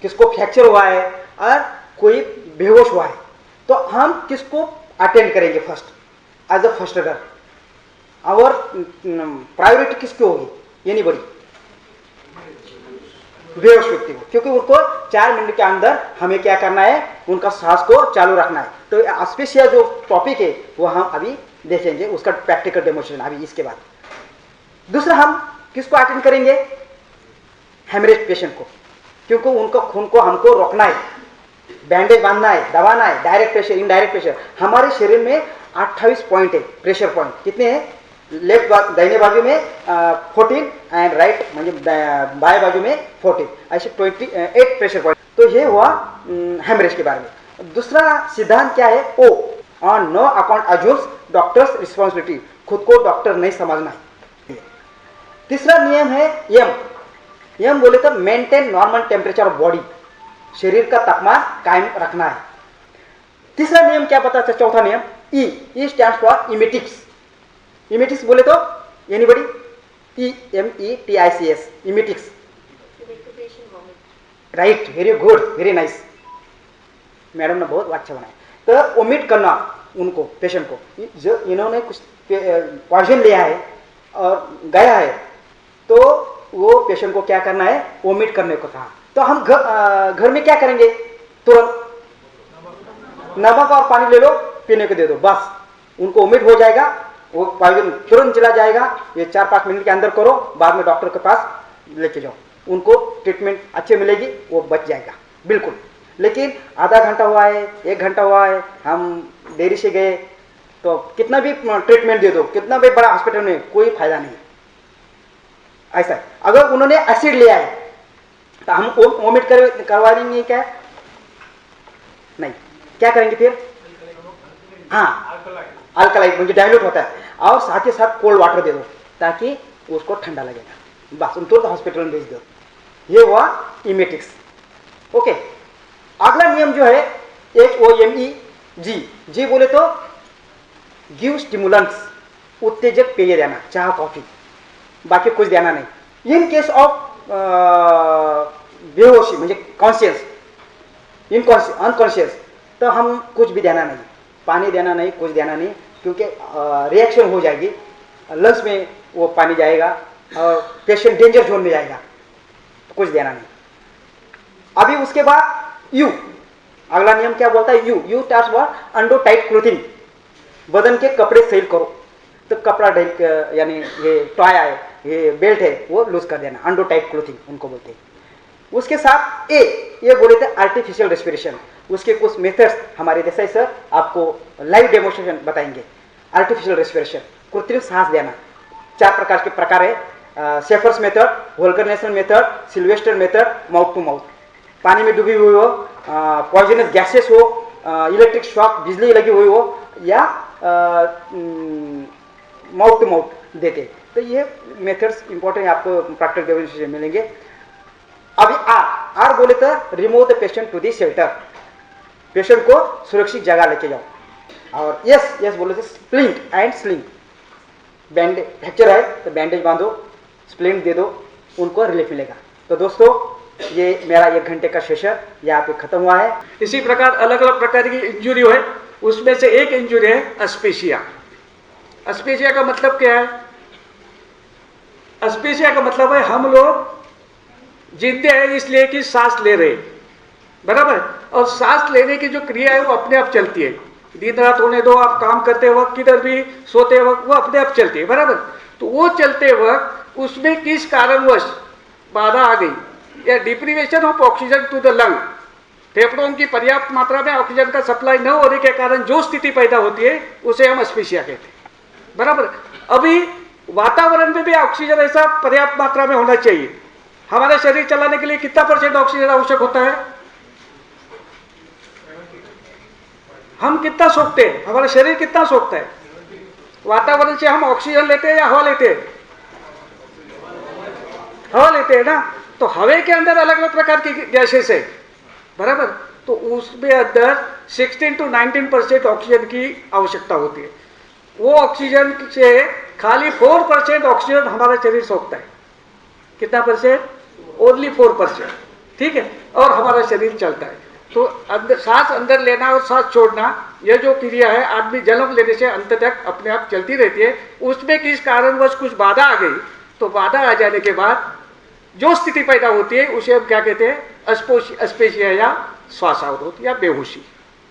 किसको फ्रैक्चर हुआ है और कोई बेहोश हुआ है। तो हम किसको अटेंड करेंगे first as a first aider? और प्रायोरिटी किसकी होगी? एनीबॉडी, बेहोश व्यक्ति को, क्योंकि उनको 4 मिनट के अंदर हमें क्या करना है, उनका सांस को चालू रखना है। तो स्पेशल जो टॉपिक है वो हम अभी देखेंगे, उसका प्रैक्टिकल डेमोन्स्ट्रेशन अभी इसके बाद। दूसरा हम किसको अटेंड करेंगे? हेमरेज पेशेंट को, क्योंकि उनका खून को हमको रोकना है, बैंडेज बांधना है, दबाना है। डायरेक्ट प्रेशर, इनडायरेक्ट प्रेशर, हमारे शरीर में 28 पॉइंट है प्रेशर पॉइंट। कितने हैं? लेफ्ट दाहिने बाजू में 14 एंड राइट म्हणजे बाएं बाजू में 14, ऐसे 28 प्रेशर पॉइंट। तो ये हुआ हेमरेज के बारे में। दूसरा सिद्धांत क्या है? Oh, on no account assumes doctor's responsibility, खुद को डॉक्टर नहीं समझना है। तीसरा नियम है यम। यम बोले तो maintain normal temperature of body, शरीर का तापमान कायम रखना है। तीसरा नियम क्या पता था? चौथा नियम ई स्टैंड्स फॉर इमेटिक्स। इमेटिक्स बोले तो anybody? EMETICS, emetics. Right, very good, very nice, madam ने बहुत अच्छा बनाया। तो ओमिट करना उनको, पेशेंट को, जो इन्होंने कुछ पॉइजन लिया है और गया है तो वो पेशेंट को क्या करना है? ओमिट करने को कहा। तो हम घर में क्या करेंगे? तुरंत नमक और पानी ले लो, पीने को दे दो, बस उनको ओमिट हो जाएगा, वो पॉइजन तुरंत चला जाएगा। ये 4-5 मिनट के अंदर करो, बाद में डॉक्टर के पास लेके जाओ, उनको ट्रीटमेंट अच्छे मिलेगी, वो बच जाएगा बिल्कुल। लेकिन आधा घंटा हुआ है, 1 घंटा हुआ है, हम देरी से गए तो कितना भी ट्रीटमेंट दे दो, कितना भी बड़ा हॉस्पिटल में, कोई फायदा नहीं। ऐसा है। अगर उन्होंने एसिड लिया है तो हम वोमिट करवा देंगे क्या? नहीं, क्या करेंगे फिर? हाँ, अल्कलाइट म्हणजे डाइल्यूट होता है, और साथ ही साथ कोल्ड वाटर दे दो ताकि उसको ठंडा लगेगा, बस उनको तो हॉस्पिटल में भेज दो। ये हुआ इमेटिक्स। ओके, अगला नियम जो है HOME, जी बोले तो गिव स्टिमुलेंट्स, उत्तेजक पेय देना, चाह कॉफी, बाकी कुछ देना नहीं। इन केस ऑफ बेहोशी म्हणजे कॉन्शियस, अनकॉन्शियस, तो हम कुछ भी देना नहीं, पानी देना नहीं, कुछ देना नहीं, क्योंकि रिएक्शन हो जाएगी, लंग्स में वो पानी जाएगा और पेशेंट डेंजर जोन में जाएगा, तो कुछ देना नहीं। अभी उसके बाद यू, अगला नियम क्या बोलता है? You task for undo tight clothing, बदन के कपड़े सेल करो। तो कपड़ा ढील, यानी ये टॉय है, ये बेल्ट है, वो लूज कर देना, अंडो टाइट क्लोथिंग उनको बोलते हैं। उसके साथ ये बोले थे आर्टिफिशियल रेस्पिरेशन, उसके कुछ मेथड्स हमारे देसाई सर आपको लाइव डेमोन्स्ट्रेशन बताएंगे। आर्टिफिशियल रेस्पिरेशन, कृत्रिम सांस देना, 4 प्रकार के प्रकार है, शेफर्स मेथड, वोल्करनेशन method, Silvester method, mouth to mouth. पानी में डूबी हुई हो, पॉइजनस गैसेस हो, इलेक्ट्रिक शॉक, बिजली लगी हुई हो, या माउथ टू माउथ देते। तो ये मेथड्स इंपॉर्टेंट आपको प्रैक्टिकल डेमोन्स्ट्रेशन मिलेंगे। अभी आर बोले तो remove the patient to the shelter, पेशेंट को सुरक्षित जगह लेके जाओ। और यस बोले तो splint and sling, bandage fracture है तो बैंडेज बांधो, स्प्लिंट दे दो, उनको रिलीफ मिलेगा। तो दोस्तों, ये मेरा 1 घंटे का सेशन यहाँ पे खत्म हुआ है। इसी प्रकार अलग अलग प्रकार की इंजुरी है, उसमें से एक इंजुरी है अस्पेशिया। अस्पेशिया का मतलब क्या है? अस्पेशिया का मतलब है हम लोग जिंदे हैं इसलिए कि सांस ले रहे, बराबर, और सांस लेने की जो क्रिया है वो अपने आप चलती है, दिन रात होने दो, आप काम करते वक्त किधर भी सोते वक्त वो अपने आप चलती है, बराबर। तो वो चलते वक्त उसमें किस कारणवश बाधा आ गई या deprivation of oxygen to the lung, फेफड़ों की पर्याप्त मात्रा में ऑक्सीजन का सप्लाई न होने के कारण जो स्थिति पैदा होती है उसे हम अस्फीशिया कहते हैं, बराबर। अभी वातावरण में भी ऑक्सीजन ऐसा पर्याप्त मात्रा में होना चाहिए। हमारा शरीर चलाने के लिए कितना % ऑक्सीजन आवश्यक होता है? हम कितना सोखते हैं, हमारा शरीर कितना सोखता है? वातावरण से हम ऑक्सीजन लेते हैं या हवा लेते हैं? हवा लेते हैं ना। तो हवा के अंदर अलग अलग प्रकार की गैसेस है, बराबर। तो उसमें अंदर 16 to 19% ऑक्सीजन की आवश्यकता होती है। वो ऑक्सीजन से खाली 4% ऑक्सीजन हमारा शरीर सोखता है। कितना %? ओनली 4%, ठीक है। और हमारा शरीर चलता है। तो अंदर सांस अंदर लेना और सांस छोड़ना, यह जो क्रिया है आदमी जन्म लेने से अंत तक अपने आप चलती रहती है। उसमें किस कारणवश कुछ बाधा आ गई, तो बाधा आ जाने के बाद जो स्थिति पैदा होती है उसे हम क्या कहते हैं? अस्पेशिया या श्वासावरोध या बेहोशी,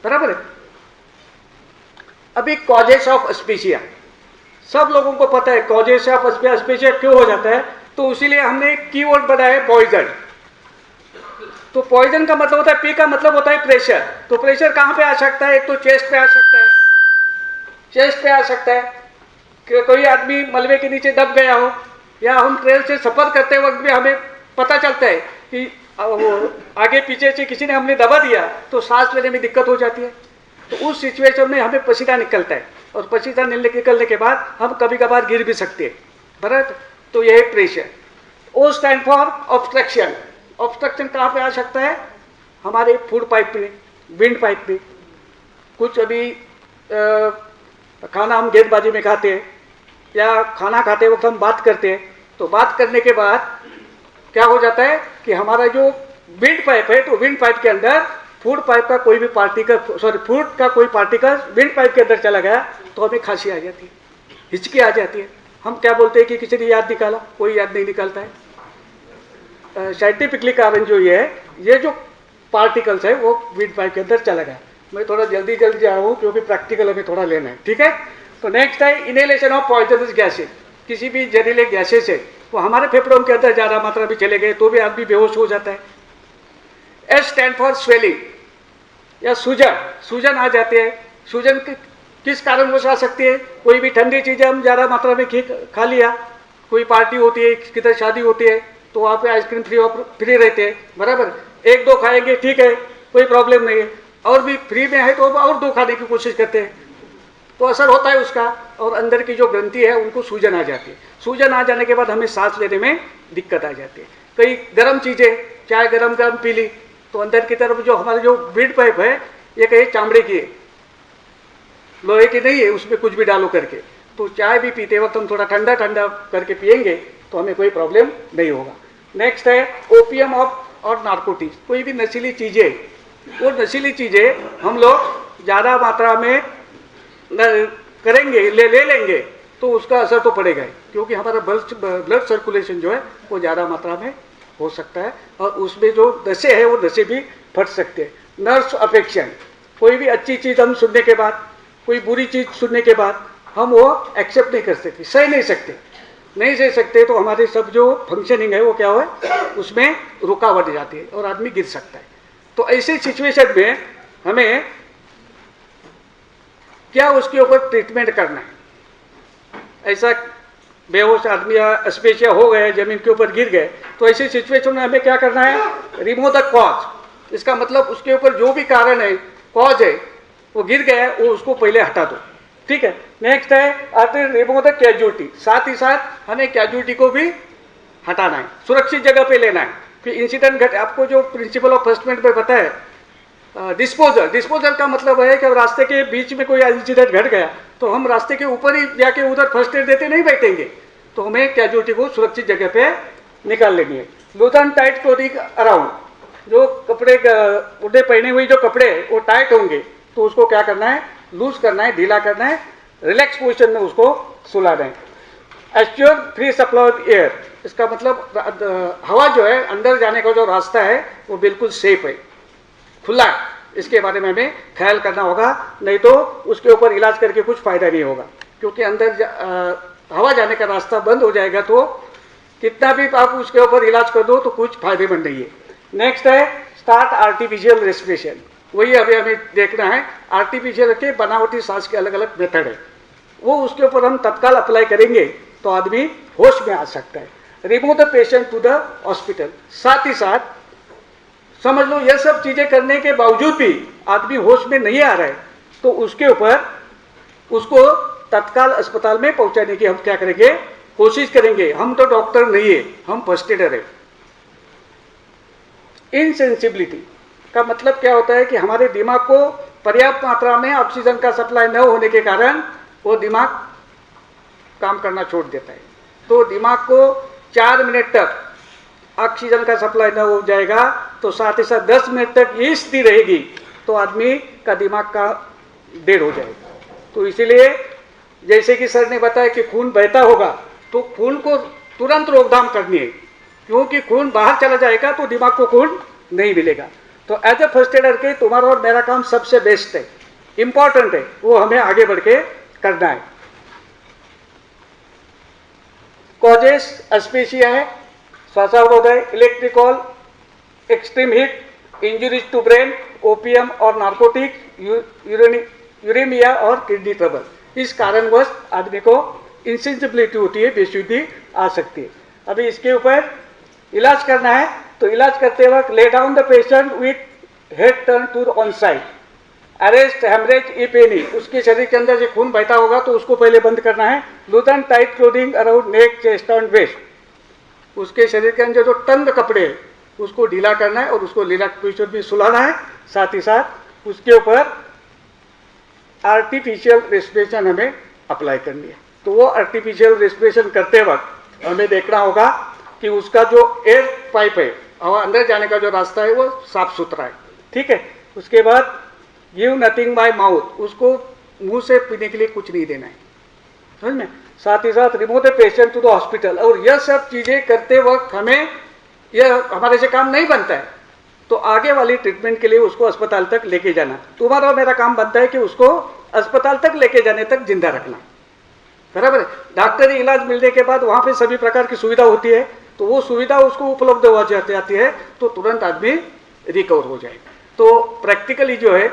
बराबर है। अभी कॉजेस ऑफ अस्पेशिया सब लोगों को पता है। कॉजेस ऑफ अस्पेशिया क्यों हो जाता है? तो इसीलिए हमने एक कीवर्ड बनाया है, पॉइजन। तो पॉइजन का मतलब होता है, पी का मतलब होता है प्रेशर। तो प्रेशर कहाँ पे आ सकता है? एक तो चेस्ट पे आ सकता है, चेस्ट पे आ सकता है कि कोई आदमी मलबे के नीचे दब गया हो, या हम ट्रेन से सफर करते वक्त भी हमें पता चलता है कि वो आगे पीछे से किसी ने हमने दबा दिया तो सांस लेने में दिक्कत हो जाती है। तो उस सिचुएशन में हमें पसीना निकलता है, और पसीना निकलने के बाद हम कभी कभार गिर भी सकते हैं, बराबर। तो यह है pressure. O stand for obstruction. Obstruction कहाँ पे आ सकता है? हमारे फूड पाइप पे, विंड पाइप पे। कुछ अभी खाना हम गेंदबाजी में खाते हैं, या खाना खाते वक्त हम बात करते हैं, तो बात करने के बाद क्या हो जाता है कि हमारा जो विंड पाइप है, तो विंड पाइप के अंदर फूड पाइप का कोई भी पार्टिकल, सॉरी फूड का कोई पार्टिकल विंड पाइप के अंदर चला गया तो हमें खांसी आ जाती है, हिचकी आ जाती है। हम क्या बोलते हैं कि किसी ने याद निकाला, कोई याद नहीं निकालता है। साइंटिफिकली कारण जो ये जो पार्टिकल्स है वो विंड पाइप के अंदर चला गया। मैं थोड़ा जल्दी जा रहा हूँ क्योंकि प्रैक्टिकल हमें थोड़ा लेना है, ठीक है। तो नेक्स्ट है इनहेलेशन ऑफ पॉइजनस गैसेस। किसी भी जहरीले गैसेस है वो हमारे फेफड़ों के अंदर ज़्यादा मात्रा में चले गए तो भी आदमी बेहोश हो जाता है। एस स्टैंड फॉर स्वेलिंग या सूजन। सूजन आ जाते हैं। सूजन किस कारण वो आ सकती है? कोई भी ठंडी चीज़ें हम ज़्यादा मात्रा में खा लिया, कोई पार्टी होती है, किधर शादी होती है तो वहाँ पे आइसक्रीम फ्री रहते हैं, बराबर। एक दो खाएंगे ठीक है, कोई प्रॉब्लम नहीं है, और भी फ्री में है तो और दो खाने की कोशिश करते हैं तो असर होता है उसका, और अंदर की जो ग्रंथि है उनको सूजन आ जाती है। सूजन आ जाने के बाद हमें सांस लेने में दिक्कत आ जाती है। कई गर्म चीज़ें, चाय गरम पी ली तो अंदर की तरफ जो हमारी जो विंड पाइप है ये कहीं चामड़े की है, लोहे की नहीं है, उसमें कुछ भी डालो करके। तो चाय भी पीते वक्त हम थोड़ा ठंडा ठंडा करके पियेंगे तो हमें कोई प्रॉब्लम नहीं होगा। नेक्स्ट है ओपियम ऑफ और नार्कोटिक्स। कोई भी नशीली चीज़ें, वो नशीली चीज़ें हम लोग ज़्यादा मात्रा में करेंगे, ले लेंगे तो उसका असर तो पड़ेगा ही, क्योंकि हमारा ब्लड सर्कुलेशन जो है वो ज़्यादा मात्रा में हो सकता है, और उसमें जो नशे हैं वो नशे भी फट सकते हैं। Nerves affection. कोई भी अच्छी चीज़ हम सुनने के बाद, कोई बुरी चीज़ सुनने के बाद हम वो एक्सेप्ट नहीं कर सकते, सह नहीं सकते तो हमारे सब जो फंक्शनिंग है वो क्या हो, उसमें रुकावट जाती है और आदमी गिर सकता है। तो ऐसे सिचुएशन में हमें क्या उसके ऊपर ट्रीटमेंट करना है। ऐसा बेहोश आदमी या अस्पेशिया हो गए, जमीन के ऊपर गिर गए, तो ऐसी सिचुएशन में हमें क्या करना है? Remove the cause. इसका मतलब उसके ऊपर जो भी कारण है, कॉज है, वो गिर गया वो उसको पहले हटा दो, ठीक है। नेक्स्ट है आफ्टर रिमूव द कैजुअलिटी। साथ ही साथ हमें कैजुअलिटी को भी हटाना है, सुरक्षित जगह पे लेना है। फिर इंसिडेंट आपको जो प्रिंसिपल ऑफ फर्स्ट एड में पता है, डिस्पोजल का मतलब है कि रास्ते के बीच में कोई इंसिडेंट घट गया तो हम रास्ते के ऊपर ही जाके उधर फर्स्ट एड देते नहीं बैठेंगे, तो हमें कैजुअलिटी को सुरक्षित जगह पे निकाल लेनी है। Loosen tight clothing around. जो कपड़े उड़े पहने हुए जो कपड़े वो टाइट होंगे तो उसको क्या करना है? लूज करना है, ढीला करना है, रिलैक्स पोजिशन में उसको सुलाना है। Assure free supply of air. इसका मतलब हवा जो है अंदर जाने का जो रास्ता है वो बिल्कुल सेफ है, खुला है, इसके बारे में हमें ख्याल करना होगा, नहीं तो उसके ऊपर इलाज करके कुछ फायदा नहीं होगा, क्योंकि अंदर हवा जाने का रास्ता बंद हो जाएगा तो कितना भी आप उसके ऊपर इलाज कर दो तो कुछ फायदेमंद नहीं है। नेक्स्ट है स्टार्ट आर्टिफिशियल रेस्पिरेशन। वही अभी हमें देखना है, आर्टिफिशियल के बनावटी सांस के अलग अलग मेथड है, वो उसके ऊपर हम तत्काल अप्लाई करेंगे तो आदमी होश में आ सकता है। Remove the patient to the hospital. साथ ही साथ समझ लो ये सब चीजें करने के बावजूद भी आदमी होश में नहीं आ रहा है तो उसके ऊपर उसको तत्काल अस्पताल में पहुंचाने की हम क्या करेंगे, कोशिश करेंगे। हम तो डॉक्टर नहीं है, हम फर्स्ट एडर है। इनसेंसिबिलिटी का मतलब क्या होता है कि हमारे दिमाग को पर्याप्त मात्रा में ऑक्सीजन का सप्लाई न होने के कारण वो दिमाग काम करना छोड़ देता है। तो दिमाग को 4 मिनट तक ऑक्सीजन का सप्लाई न हो जाएगा तो साथ ही साथ 10 मिनट तक ये स्थिति रहेगी तो आदमी का दिमाग का डेड हो जाएगा। तो इसीलिए जैसे कि सर ने बताया कि खून बहता होगा तो खून को तुरंत रोकथाम करनी है, क्योंकि खून बाहर चला जाएगा तो दिमाग को खून नहीं मिलेगा। तो एज ए फर्स्ट एडर के तुम्हारा और मेरा काम सबसे बेस्ट है, इंपॉर्टेंट है, वो हमें आगे बढ़ के करना है। कॉजेस एस्पेशिया है, श्वासावरोध है, electrical, extreme heat, injuries to brain, opium और नार्कोटिक, यूरेमिया और किडनी ट्रबल। इस कारणवश आदमी को इंसेंसिबिलिटी होती है, बेसुधी आ सकती है। अभी इसके ऊपर इलाज करना है तो इलाज करते वक्त lay down the patient with head turn to on side, arrest haemorrhage if any. उसके शरीर के अंदर जो खून बहता होगा तो उसको पहले बंद करना है। Loosen tight clothing around neck, chest and waist. उसके शरीर के अंदर जो तंग कपड़े हैं उसको ढीला करना है और उसको रिलैक्सेशन में सुलाना है। साथ ही साथ उसके ऊपर आर्टिफिशियल रेस्पिरेशन हमें अप्लाई करनी है। तो वो आर्टिफिशियल रेस्पिरेशन करते वक्त हमें देखना होगा कि उसका जो एयर पाइप है, हवा अंदर जाने का जो रास्ता है वो साफ सुथरा है, ठीक है। उसके बाद गिव नथिंग बाय माउथ, उसको मुंह से पीने के लिए कुछ नहीं देना है, समझ में। साथ ही साथ remove the patient to the hospital. और यह सब चीजें करते वक्त हमें यह हमारे से काम नहीं बनता है तो आगे वाली ट्रीटमेंट के लिए उसको अस्पताल तक लेके जाना। तुम्हारा और मेरा काम बनता है कि उसको अस्पताल तक लेके जाने तक जिंदा रखना, बराबर है। डॉक्टरी इलाज मिलने के बाद वहां पे सभी प्रकार की सुविधा होती है तो वो सुविधा उसको उपलब्ध हो जाती है तो तुरंत आदमी रिकवर हो जाएगा। तो प्रैक्टिकली जो है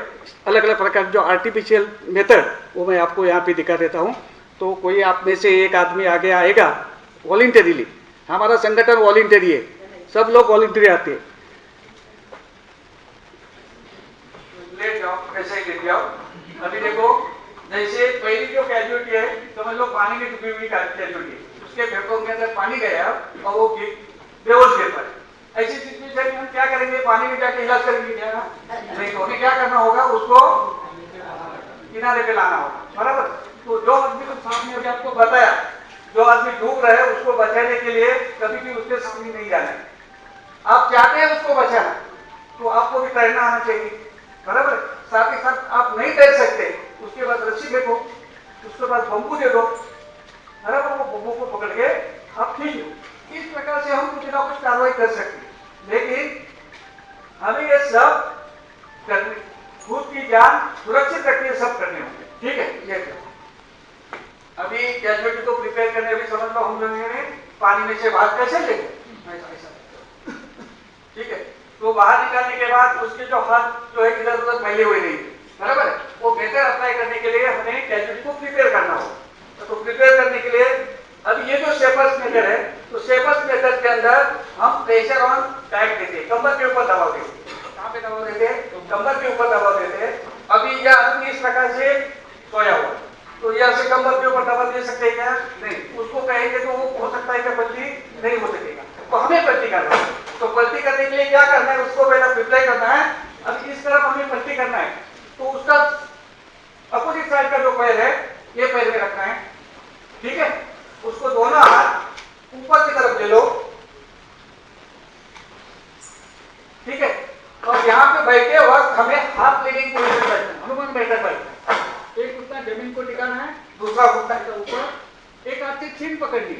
अलग अलग प्रकार जो आर्टिफिशियल मेथड वो मैं आपको यहाँ पे दिखा देता हूँ। तो कोई आप में से एक आदमी आगे आएगा वॉलंटरीली, हमारा संगठन वॉलंटरी है, सब लोग वॉलंटरी आते हैं। लेट जाओ, ऐसे ही लेट जाओ। अभी देखो जैसे पहली जो कैजुअलिटी है समझ लो पानी में डूबी हुई कैजुअलिटी है, उसके फेफड़ों के अंदर पानी गया और वो बेहोश गिर पड़े। ऐसी सिचुएशन में हम क्या करेंगे, पानी में जाके इलाज करेंगे क्या? नहीं, तो हमें क्या करना होगा, उसको किनारे पे लाना होगा, बराबर। तो जो आदमी को सामने अभी आपको बताया, जो आदमी डूब रहा है उसको बचाने के लिए कभी भी उसके सामने नहीं जाना है। आप चाहते हैं उसको बचाना तो आपको भी तैरना आना चाहिए, बराबर। साथ ही साथ आप नहीं तैर सकते उसके बाद रस्सी फेंको, उसके बाद बम्बू दे दो, बराबर। वो बम्बू को पकड़ के आप खींच लो। इस प्रकार से हम कुछ ना कुछ कार्रवाई कर सकते हैं, लेकिन हमें ये सब करने, खुद की जान सुरक्षित रखने सब करने होंगे, ठीक है। ये अभी कैजुअलिटी को प्रिपेयर करने अभी समझ लो हम लोगों ने पानी में से बाहर कैसे ले, ठीक है। तो बाहर निकालने के बाद उसके जो हाथ जो है इधर उधर फैले हुए नहीं, बराबर है। वो बेहतर अप्लाई करने के लिए हमें कैजुअलिटी को प्रिपेयर करना होगा। तो प्रिपेयर करने के लिए अभी ये जो शेपर्स मेथड है, तो शेपर्स मेथड के अंदर हम प्रेशर ऑन बैक देते हैं, कमर के ऊपर दबाव देते हैं। कहाँ पे दबाव देते हैं? कमर के ऊपर दबाव देते हैं। अभी यह आदमी इस प्रकार से सोया हुआ, तो यह से कमर के ऊपर दबाव दे सकते हैं क्या? नहीं। उसको कहेंगे तो वो हो सकता है कि पलटी नहीं हो सकेगा, तो हमें पलटी करना है। तो पलटी करने के लिए क्या करना है, उसको पहले अप्लाई करना है। अब इस तरफ हमें पलटी करना है तो उसका अपोजिट साइड का जो पैर है ये पैर में रखना है, ठीक है। उसको दोनों हाथ ऊपर की तरफ ले लो, ठीक है। और यहाँ पे बैठे वक्त हमें हाथ लेने की कोशिश करना है, हनुमान बैठक बैठना है। एक घुटना जमीन को टिकाना है, दूसरा घुटना के ऊपर, एक हाथ से छीन पकड़नी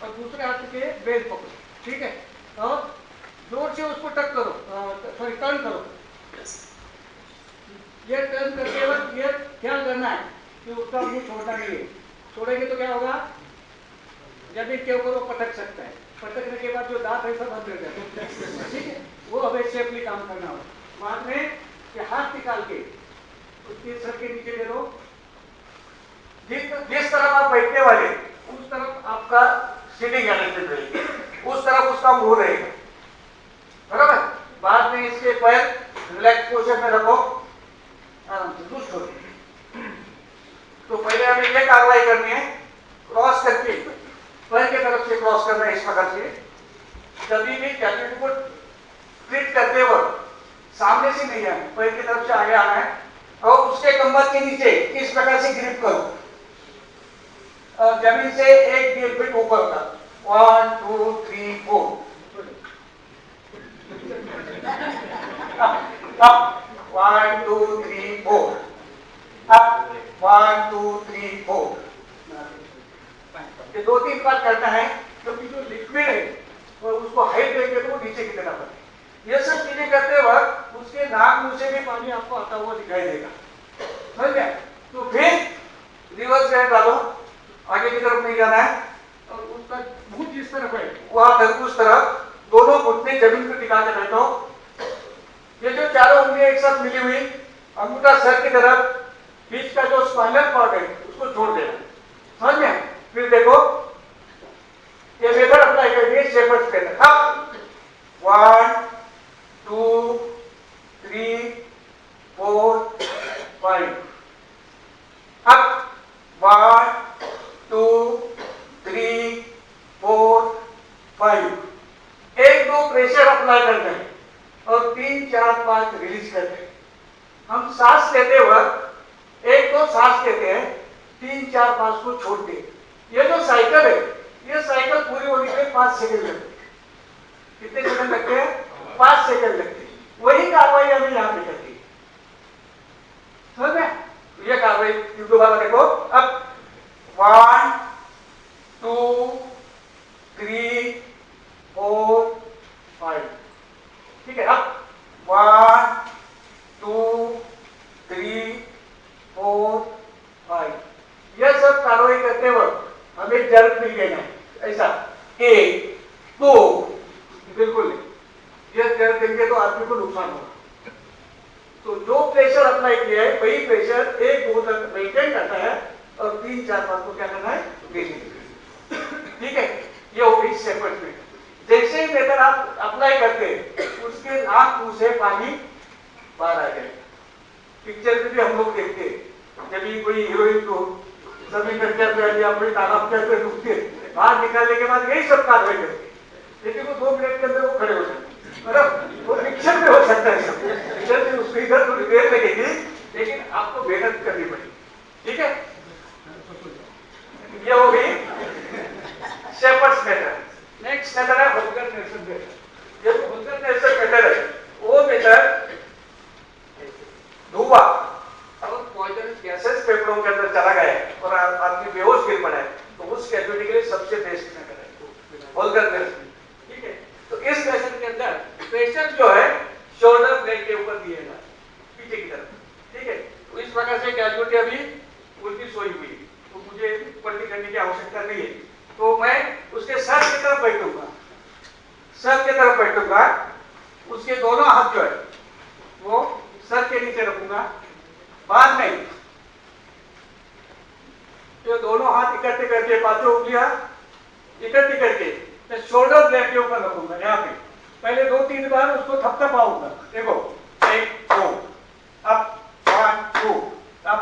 और दूसरे हाथ के बेल पकड़ो, ठीक है। और जोर से उसको टक करो, सॉरी टर्न करो, ये टर्न करते वक्त ये ख्याल करना है कि उसका मुंह छोड़ना नहीं है। छोड़ेंगे तो क्या होगा, जमीन के ऊपर वो पटक सकता है, पटकने के बाद जो दांत है सब अंदर जाते हैं, ठीक है। वो हमें सेफली काम करना होगा। बाद में ये हाथ निकाल के उसके सर के नीचे ले लो, जिस तरफ आप बैठने वाले उस तरफ आपका सीटिंग एलिमेंट रहेगी, उस तरफ उसका मुंह रहेगा, बराबर। बाद में इसके पैर रिलैक्स पोजीशन में रखो, आराम से लूज छोड़ो। तो पहले हमें ये कार्रवाई करनी है, क्रॉस करके पैर की तरफ से क्रॉस करना है इस प्रकार से। कभी भी कैबिनेट को ट्रीट करते वक्त सामने से नहीं आना, पैर की तरफ से आगे आना है और उसके कमर के नीचे इस प्रकार से ग्रिप करो और जमीन से 1-1.5 फीट ऊपर का 1 2 3 4 up 1 2 3 4 up 1 2 3 4। ये 2-3 बार करना है, क्योंकि जो लिक्विड है और उसको हाइट देंगे तो वो नीचे की तरफ है। ये सब चीजें करते वक्त उसके नाक मुंह से भी पानी आपको आता हुआ दिखाई देगा, समझ गए। तो फिर रिवर्स हैंड डालो, आगे की तरफ नहीं जाना है और उसका मुंह जिस तरफ है वहां तक उस तरफ दोनों घुटने जमीन पर टिका के बैठो। ये जो चारों उंगलियां एक साथ मिली हुई, अंगूठा सर की तरफ, बीच का जो स्पाइनल कॉर्ड है उसको छोड़ देना, समझ में। फिर देखो ये मेथड अप्लाई करिए शेपर्स मेथड। अब 1 2 3 4 5, अब 1 2 3 4 5। 1-2 प्रेशर अप्लाई करते हैं और 3 4 5 रिलीज करते हैं। हम सांस लेते वक्त 1-2 सांस लेते हैं, 3 4 5 को छोड़ते हैं। ये जो साइकिल है, ये साइकिल पूरी होने के 5 सेकंड लगते हैं। कितने सेकंड लगते हैं? 5 सेकंड लगते हैं। वही कार्रवाई हमें यहाँ पे करती है, समझ में। ये कार्रवाई दोबारा देखो। अब 1 2 3 4 5, ठीक है। अब 1 2 3 4 5। यह सब कार्रवाई करते वक्त हमें जर्क मिल गया है, ऐसा 1 2, बिल्कुल नहीं। यह जर्क देंगे तो आदमी को नुकसान होगा। तो जो प्रेशर अप्लाई किया है वही प्रेशर 1-2 तक मेंटेन करता है और 3 4 5 को क्या करना है, ठीक है। ये हो गई शेपर्स में। जैसे ही मेथड आप अप्लाई करते हैं उसके नाक मुंह से पानी बाहर आ जाएगा। पिक्चर में भी हम लोग देखते हैं, जब भी कोई हीरोइन को जमीन पर क्या या कोई तालाब क्या डूबते बाहर निकालने के बाद यही सब कार्रवाई करते हैं, लेकिन वो 2 मिनट के अंदर वो खड़े हो जाते हैं। मतलब वो पिक्चर में हो सकता है, पिक्चर में उसको इधर थोड़ी देर लगेगी, लेकिन आपको मेहनत करनी पड़ेगी, ठीक है। ये हो गई शेपर्स मेथड। नेक्स्ट मेथड है होल्कर नेल्सन मेथड। ये होल्कर नेल्सन मेथड है, वो मेथड धुआं और पॉइजनस गैसेस फेफड़ों के अंदर चला गया है और आदमी बेहोश गिर पड़ा है, तो उस कैजुअलिटी के लिए सबसे बेस्ट मेथड है होल्कर नेल्सन, ठीक है। तो इस मेथड के अंदर प्रेशर जो है शोल्डर ब्लेड के ऊपर दिएगा पीछे की तरफ, ठीक है। तो इस प्रकार से कैजुअलिटी अभी उल्टी सोई हुई, तो मुझे पलटी करने की आवश्यकता नहीं है। तो मैं उसके सर की तरफ बैठूंगा, सर की तरफ बैठूंगा, उसके दोनों हाथ जो है वो सर के नीचे रखूंगा। बाद में जो दोनों हाथ इकट्ठे करके, पांचों उंगलियां इकट्ठी करके मैं शोल्डर ब्लेड के ऊपर रखूंगा। यहाँ पे पहले 2-3 बार उसको थपथपाऊंगा। देखो 1 2, अब 1 2, अब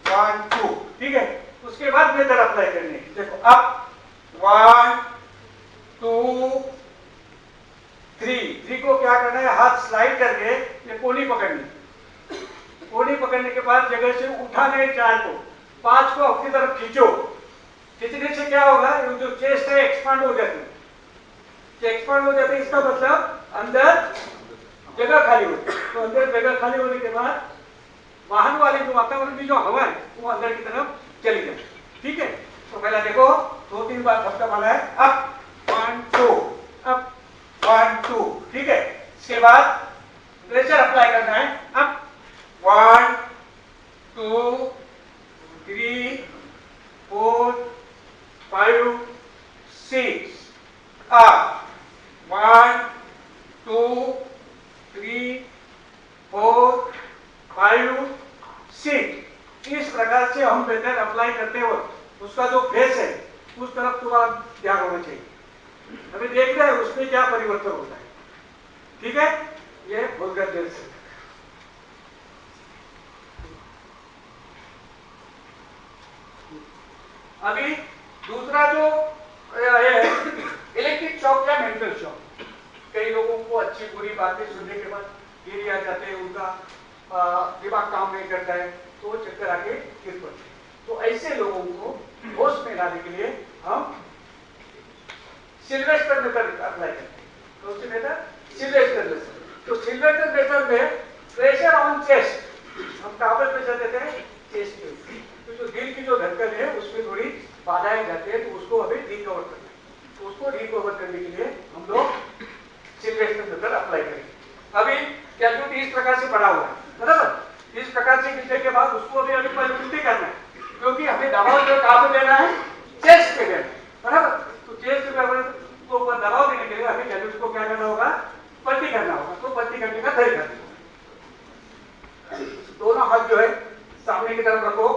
1 2, ठीक है। उसके बाद मेथड अप्लाई करनी है। देखो अब 1 2 3 को क्या करना है, हाथ स्लाइड करके ये कोनी पकड़नी, कोनी पकड़ने के बाद जगह से उठाना है 4 को, 5 को अपनी तरफ खींचो। खींचने से क्या होगा, जो चेस्ट है एक्सपांड हो जाती है, एक्सपांड हो जाती है, इसका मतलब अंदर जगह खाली होती है। तो अंदर जगह खाली होने के बाद बाहर वाली जो वातावरण की जो हवा है वो अंदर की तरफ चली जाए, ठीक है। तो पहला देखो 2-3 बार थपथपाना है। अब 1 2, अब 1 2, ठीक है। इसके बाद प्रेशर अप्लाई करना है। अब 1 हम मेथड अप्लाई करते हो उसका जो फेस है उस तरफ पूरा ध्यान होना चाहिए। अभी देख रहे हैं उसमें क्या परिवर्तन होता है। ठीक है, ये भूलकर देर से। अभी दूसरा जो इलेक्ट्रिक शॉक या मेंटल शॉक, कई लोगों को अच्छी बुरी बातें सुनने के बाद गिर आ जाते हैं, उनका दिमाग काम नहीं करता है तो वो चक्कर आके गिर पड़ते हैं। तो ऐसे लोगों को होश में लाने के लिए हम सिल्वेस्टर मेथड अप्लाई करते हैं। कौन सी मेथड? Silvester method. तो सिल्वेस्टर मेथड में प्रेशर ऑन चेस्ट, हम कहाँ प्रेशर देते हैं? चेस्ट के ऊपर। तो जो दिल की जो धड़कन है उसमें थोड़ी बाधाएं जाती है, तो उसको हमें रिकवर करना है। तो उसको रिकवर करने के लिए हम लोग सिल्वेस्टर मेथड अप्लाई करेंगे। अभी कैलकुलेट इस प्रकार से पड़ा हुआ है, बराबर। इस प्रकार से गिरने के बाद उसको अभी उल्टी करना है, क्योंकि हमें दबाव जो कहाँ पे देना है? चेस्ट पे देना है, बराबर। तो चेस्ट पे ऊपर दबाव देने के लिए हमें कैलकुलेट को क्या करना होगा? पलटी करना होगा। तो पलटी करने का तरीका, दोनों हाथ जो है सामने की तरफ रखो,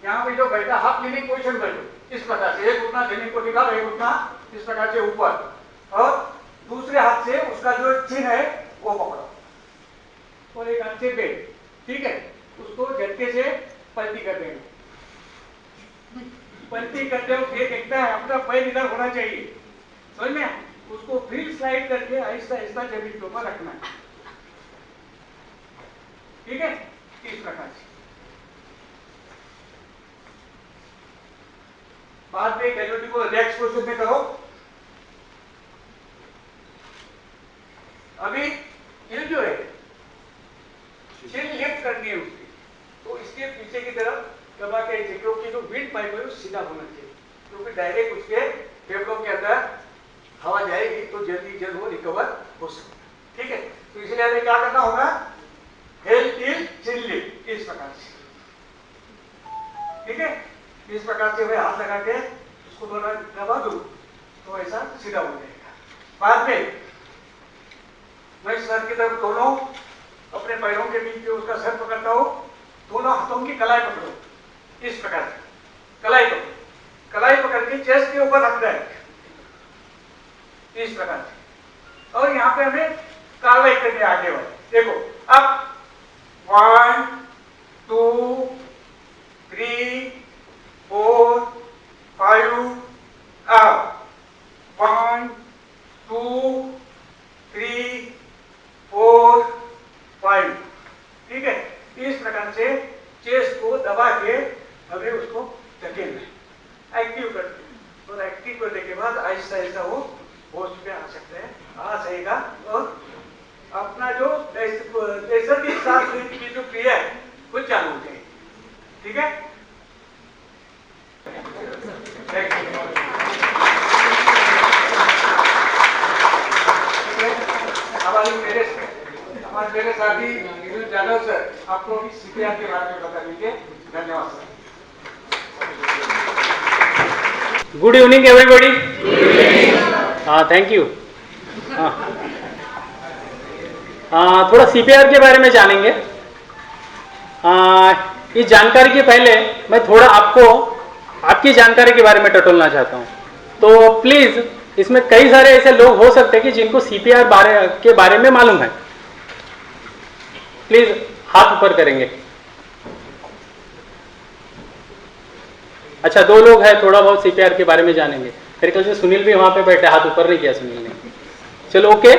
यहाँ पे जो बैठा हाथ लीनिंग पोजिशन बैठो इस प्रकार से, एक घुटना जमीन को टिका, एक घुटना इस प्रकार से ऊपर, और दूसरे हाथ से उसका जो चिन्ह है वो पकड़ो और एक हाथ से बेट, ठीक है, उसको झटके से पलटी कर देंगे। पलटी करते हो ये देखता है अपना पैर इधर होना चाहिए, समझ में? उसको फिर स्लाइड करके आहिस्ता आहिस्ता जमीन के ऊपर रखना है, ठीक है, इस प्रकार से। बाद में कैलकुलेट को रिलैक्स पोजीशन में करो। अभी ये जो है चिन लिफ्ट करनी है उसकी, तो इसके पीछे की तरफ दबा के फेफड़ों की जो विंड पाइप है वो सीधा होना चाहिए, क्योंकि डायरेक्ट उसके फेफड़ों के अंदर हवा जाएगी तो जल्दी जल्द वो रिकवर हो सकता है, ठीक है। तो इसलिए हमें क्या करना होगा? हेल्थ टिल चिन लिफ्ट, इस प्रकार से, ठीक है। इस प्रकार से मैं हाथ लगा के उसको दबा दूं तो ऐसा सीधा हो जाएगा। बाद में मैं सर की तरफ दोनों अपने पैरों के बीच में उसका सर पकड़ता हूं, दोनों हाथों की कलाई पकड़ो इस प्रकार से, कलाई पकड़ के चेस्ट के ऊपर रखना है इस प्रकार से। और यहाँ पे हमें कार्रवाई करनी है आगे वाले। देखो अब 1 2 3 4 5 up, 1 2 3 4 5, ठीक है। इस प्रकार से चेस्ट को दबा के हमें उसको धकेलना है, एक्टिव करते, और एक्टिव करने के बाद आहिस्ता आहिस्ता वो होश पे आ सकते हैं, आ जाएगा, और अपना जो नैसर्गिक सांस लेने की जो क्रिया है वो चालू हो जाएगी, ठीक है। हमारे मेरे साथी जादव सर आपको भी सीपीआर के बारे में बता दीजिए। धन्यवाद sir. Good evening everybody. Thank you. थोड़ा सीपीआर के बारे में जानेंगे। इस जानकारी के पहले मैं थोड़ा आपको आपकी जानकारी के बारे में टटोलना चाहता हूँ। तो प्लीज, इसमें कई सारे ऐसे लोग हो सकते हैं कि जिनको सीपीआर के बारे में मालूम है। प्लीज हाथ ऊपर करेंगे। अच्छा, 2 लोग हैं, थोड़ा बहुत सीपीआर के बारे में जानेंगे। मेरे ख्याल से सुनील भी वहां पे बैठे, हाथ ऊपर नहीं किया सुनील ने। चलो ओके।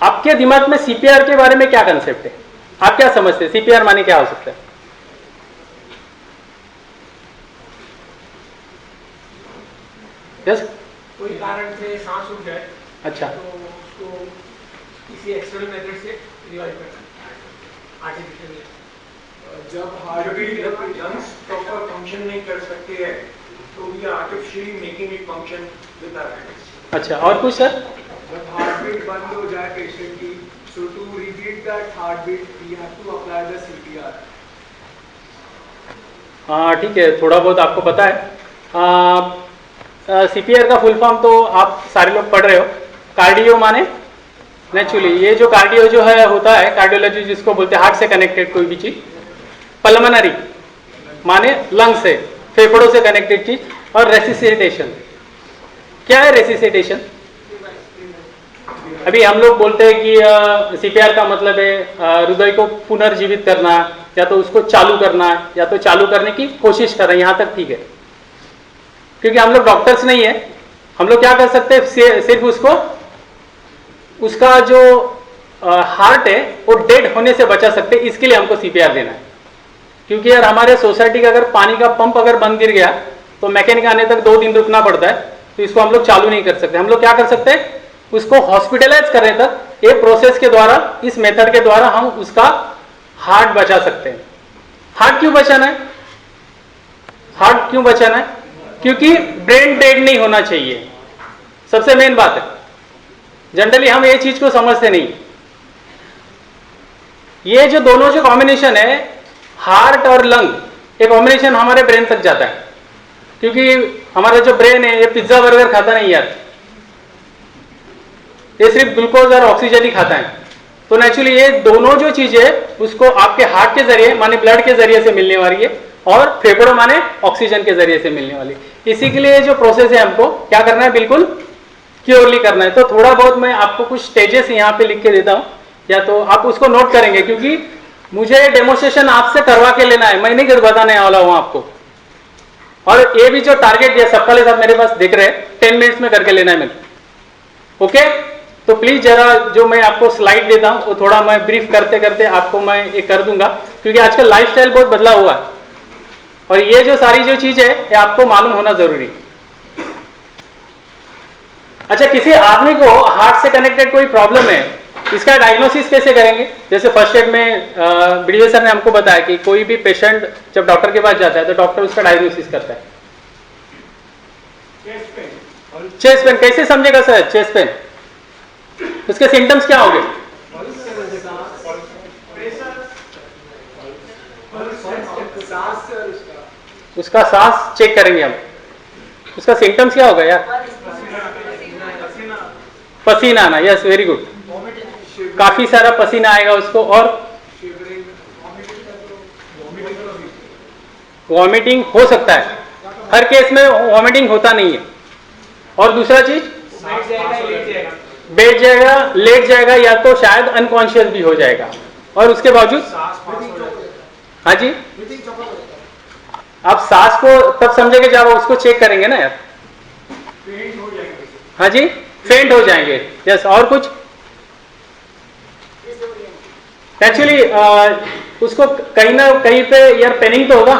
आपके दिमाग में सीपीआर के बारे में क्या कंसेप्ट है? आप क्या समझते हैं सीपीआर माने क्या हो सकता है? यस? कोई कारण से सांस उठ जाए, अच्छा, तो उसको किसी एक्सटर्नल मेथड से रिवाइव करना, आर्टिफिशियली। जब heart beat lungs proper function नहीं कर सकते हैं तो we are artificially making it function with our hands. अच्छा, और कुछ सर? जब हार्ट बीट बंद हो जाए पेशेंट की, so to repeat that heartbeat we have to apply the CPR. हाँ ठीक है, थोड़ा बहुत आपको पता है। सीपीआर का फुल फॉर्म तो आप सारे लोग पढ़ रहे हो। कार्डियो माने नेचुरली ये जो कार्डियो जो है होता है, कार्डियोलॉजी जिसको बोलते हैं, हार्ट से कनेक्टेड कोई भी चीज, पल्मोनरी माने लंग से, फेफड़ों से कनेक्टेड चीज, और रेसिसिटेशन। क्या है रेसिसिटेशन? अभी हम लोग बोलते हैं कि सीपीआर का मतलब है हृदय को पुनर्जीवित करना, या तो उसको चालू करना, या तो चालू करने की कोशिश कर रहे हैं, यहां तक ठीक है। क्योंकि हम लोग डॉक्टर्स नहीं है, हम लोग क्या कर सकते हैं, सिर्फ उसको, उसका जो हार्ट है वो डेड होने से बचा सकते हैं, इसके लिए हमको सीपीआर देना है। क्योंकि यार हमारे सोसाइटी का अगर पानी का पंप अगर बंद गिर गया तो मैकेनिक आने तक 2 दिन रुकना पड़ता है, तो इसको हम लोग चालू नहीं कर सकते। हम लोग क्या कर सकते हैं, उसको हॉस्पिटलाइज करने तक ये प्रोसेस के द्वारा, इस मेथड के द्वारा हम उसका हार्ट बचा सकते हैं। हार्ट क्यों बचाना है? हार्ट क्यों बचाना है? क्योंकि ब्रेन डेड नहीं होना चाहिए, सबसे मेन बात है। जनरली हम ये चीज को समझते नहीं। ये जो दोनों जो कॉम्बिनेशन है, हार्ट और लंग, ये कॉम्बिनेशन हमारे ब्रेन तक जाता है। क्योंकि हमारा जो ब्रेन है ये पिज्जा बर्गर खाता नहीं यार, ये सिर्फ ग्लूकोज और ऑक्सीजन ही खाता है। तो नेचुरली ये दोनों जो चीजें उसको आपके हार्ट के जरिए माने ब्लड के जरिए से मिलने वाली है, और फेफड़ों माने ऑक्सीजन के जरिए से मिलने वाली। इसी के लिए जो प्रोसेस है हमको क्या करना है, बिल्कुल क्योरली करना है। तो थोड़ा बहुत मैं आपको कुछ स्टेजेस यहाँ पे लिख के देता हूँ, या तो आप उसको नोट करेंगे, क्योंकि मुझे डेमोस्ट्रेशन आपसे करवा के लेना है, मैं नहीं कुछ बताने वाला हूँ आपको। और ये भी जो टारगेट है सबका साथ मेरे पास देख रहे हैं, 10 मिनट्स में करके लेना है मैंने। ओके, तो प्लीज जरा जो मैं आपको स्लाइड देता हूँ वो थोड़ा मैं ब्रीफ करते करते आपको मैं ये कर दूंगा, क्योंकि आजकल लाइफस्टाइल बहुत बदला हुआ है, और ये जो सारी जो चीज है ये आपको मालूम होना जरूरी है। अच्छा, किसी आदमी को हार्ट से कनेक्टेड कोई प्रॉब्लम है, इसका डायग्नोसिस कैसे करेंगे? जैसे फर्स्ट एड में बीडीओ सर ने हमको बताया कि कोई भी पेशेंट जब डॉक्टर के पास जाता है तो डॉक्टर उसका डायग्नोसिस करता है। चेस्ट पेन कैसे समझेगा सर? चेस्ट पेन, उसके सिम्टम्स क्या होंगे? उसका सांस चेक करेंगे हम, उसका सिम्टम्स क्या होगा यार? पसीना आना, यस वेरी गुड, काफी सारा पसीना आएगा उसको, और वॉमिटिंग हो सकता है, हर केस में वॉमिटिंग होता नहीं है। और दूसरा चीज, बैठ जाएगा, लेट जाएगा, या तो शायद अनकॉन्शियस भी हो जाएगा। और उसके बावजूद, हाँ जी, आप सांस को तब समझेंगे जब उसको चेक करेंगे ना यार। हाँ जी, फेंट हो जाएंगे, यस। और कुछ एक्चुअली उसको कहीं ना कहीं पे यार पेनिंग तो होगा,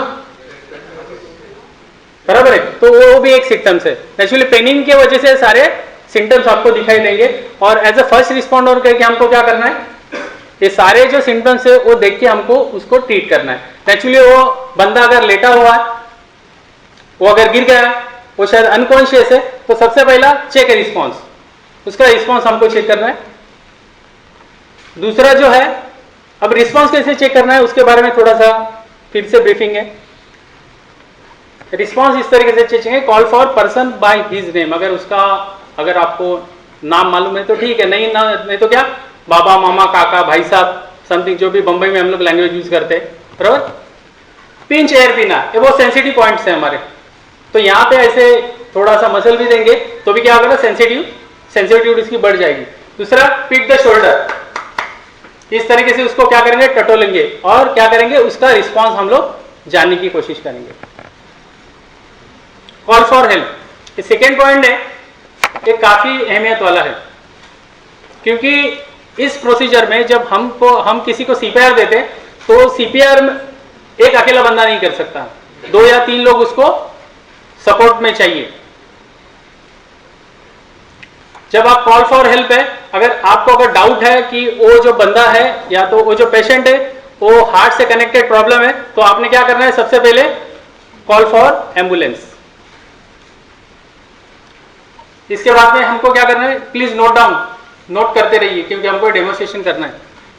बराबर है, तो वो भी एक सिम्टम्स है। एक्चुअली पेनिंग की वजह से सारे सिम्टम्स आपको दिखाई देंगे, और एज अ फर्स्ट रिस्पॉन्डर करके हमको क्या करना है, ये सारे जो सिम्टम्स है वो देख के हमको उसको ट्रीट करना है। एक्चुअली वो बंदा अगर लेटा हुआ है, वो अगर गिर गया, वो शायद अनकॉन्शियस है, तो सबसे पहला चेक रिस्पॉन्स, उसका रिस्पॉन्स हमको चेक करना है। दूसरा जो है, अब रिस्पॉन्स कैसे चेक करना है उसके बारे में थोड़ा सा फिर से ब्रीफिंग है। रिस्पॉन्स इस तरीके से चेक करेंगे, call for person by his name, अगर उसका अगर आपको नाम मालूम है तो ठीक है, नहीं तो क्या, बाबा, मामा, काका, भाई साहब, समथिंग, जो भी बंबई में हम लोग लैंग्वेज यूज करते हैं, बराबर। पिंच एयर पीना, ये बहुत सेंसिटिव पॉइंट्स हैं हमारे, तो यहाँ पे ऐसे थोड़ा सा मसल भी देंगे तो भी क्या होगा ना, सेंसिटिविटी इसकी बढ़ जाएगी। दूसरा, पिट द शोल्डर, इस तरीके से उसको क्या करेंगे, टटोलेंगे, और क्या करेंगे, उसका रिस्पॉन्स हम लोग जानने की कोशिश करेंगे। कॉल फॉर हेल्प, ये सेकेंड पॉइंट है, ये काफी अहमियत वाला है, क्योंकि इस प्रोसीजर में जब हम किसी को सीपीआर देते तो सीपीआर में एक अकेला बंदा नहीं कर सकता, 2 या 3 लोग उसको सपोर्ट में चाहिए। जब आप कॉल फॉर हेल्प है, अगर आपको अगर डाउट है कि वो जो बंदा है या तो वो जो पेशेंट है वो हार्ट से कनेक्टेड प्रॉब्लम है, तो आपने क्या करना है, सबसे पहले कॉल फॉर एम्बुलेंस। इसके बाद में हमको क्या करना है, प्लीज नोट करते रहिए, क्योंकि हमको डेमोन्स्ट्रेशन करना है।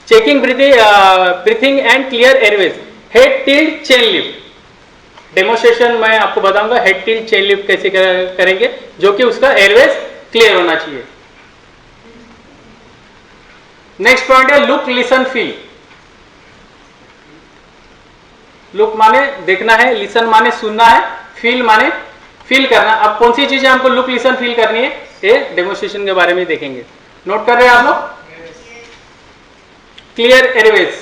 Checking breathing and clear Airways, head tilt chain lift, demonstration मैं आपको बताऊंगा हेड टिल्ट चेन लिफ्ट कैसे करेंगे, जो कि उसका एयरवेज क्लियर होना चाहिए। नेक्स्ट पॉइंट है लुक लिसन फील। लुक माने देखना है, लिसन माने सुनना है, फील माने फील करना। अब कौन सी चीजें हमको लुक लिसन फील करनी है, ये डेमोन्स्ट्रेशन के बारे में देखेंगे। नोट कर रहे हैं आप लोग? क्लियर एयरवेज,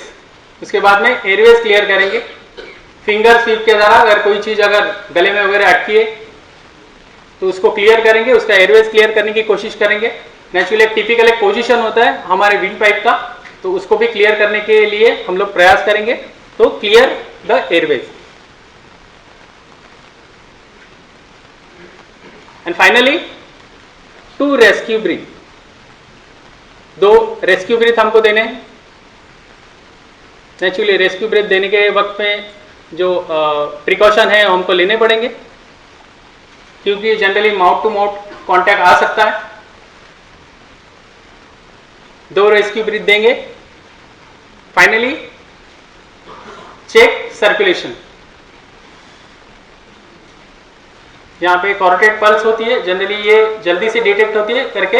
उसके बाद में एयरवेज क्लियर करेंगे। फिंगर स्वीप के द्वारा अगर कोई चीज अगर गले में वगैरह अटकी है तो उसको क्लियर करेंगे, उसका एयरवेज क्लियर करने की कोशिश करेंगे। नेचुरली एक टिपिकल एक पोजीशन होता है हमारे विंड पाइप का, तो उसको भी क्लियर करने के लिए हम लोग प्रयास करेंगे। तो clear the airways. And finally to rescue breath, 2 rescue breath हमको देने हैं। नेचुरली रेस्क्यू ब्रीथ देने के वक्त में जो प्रिकॉशन है हमको लेने पड़ेंगे, क्योंकि generally mouth to mouth contact आ सकता है। 2 रेस्क्यू ब्रीथ देंगे। Finally check circulation. यहां पे कॉरोटेड पल्स होती है, जनरली ये जल्दी से डिटेक्ट होती है करके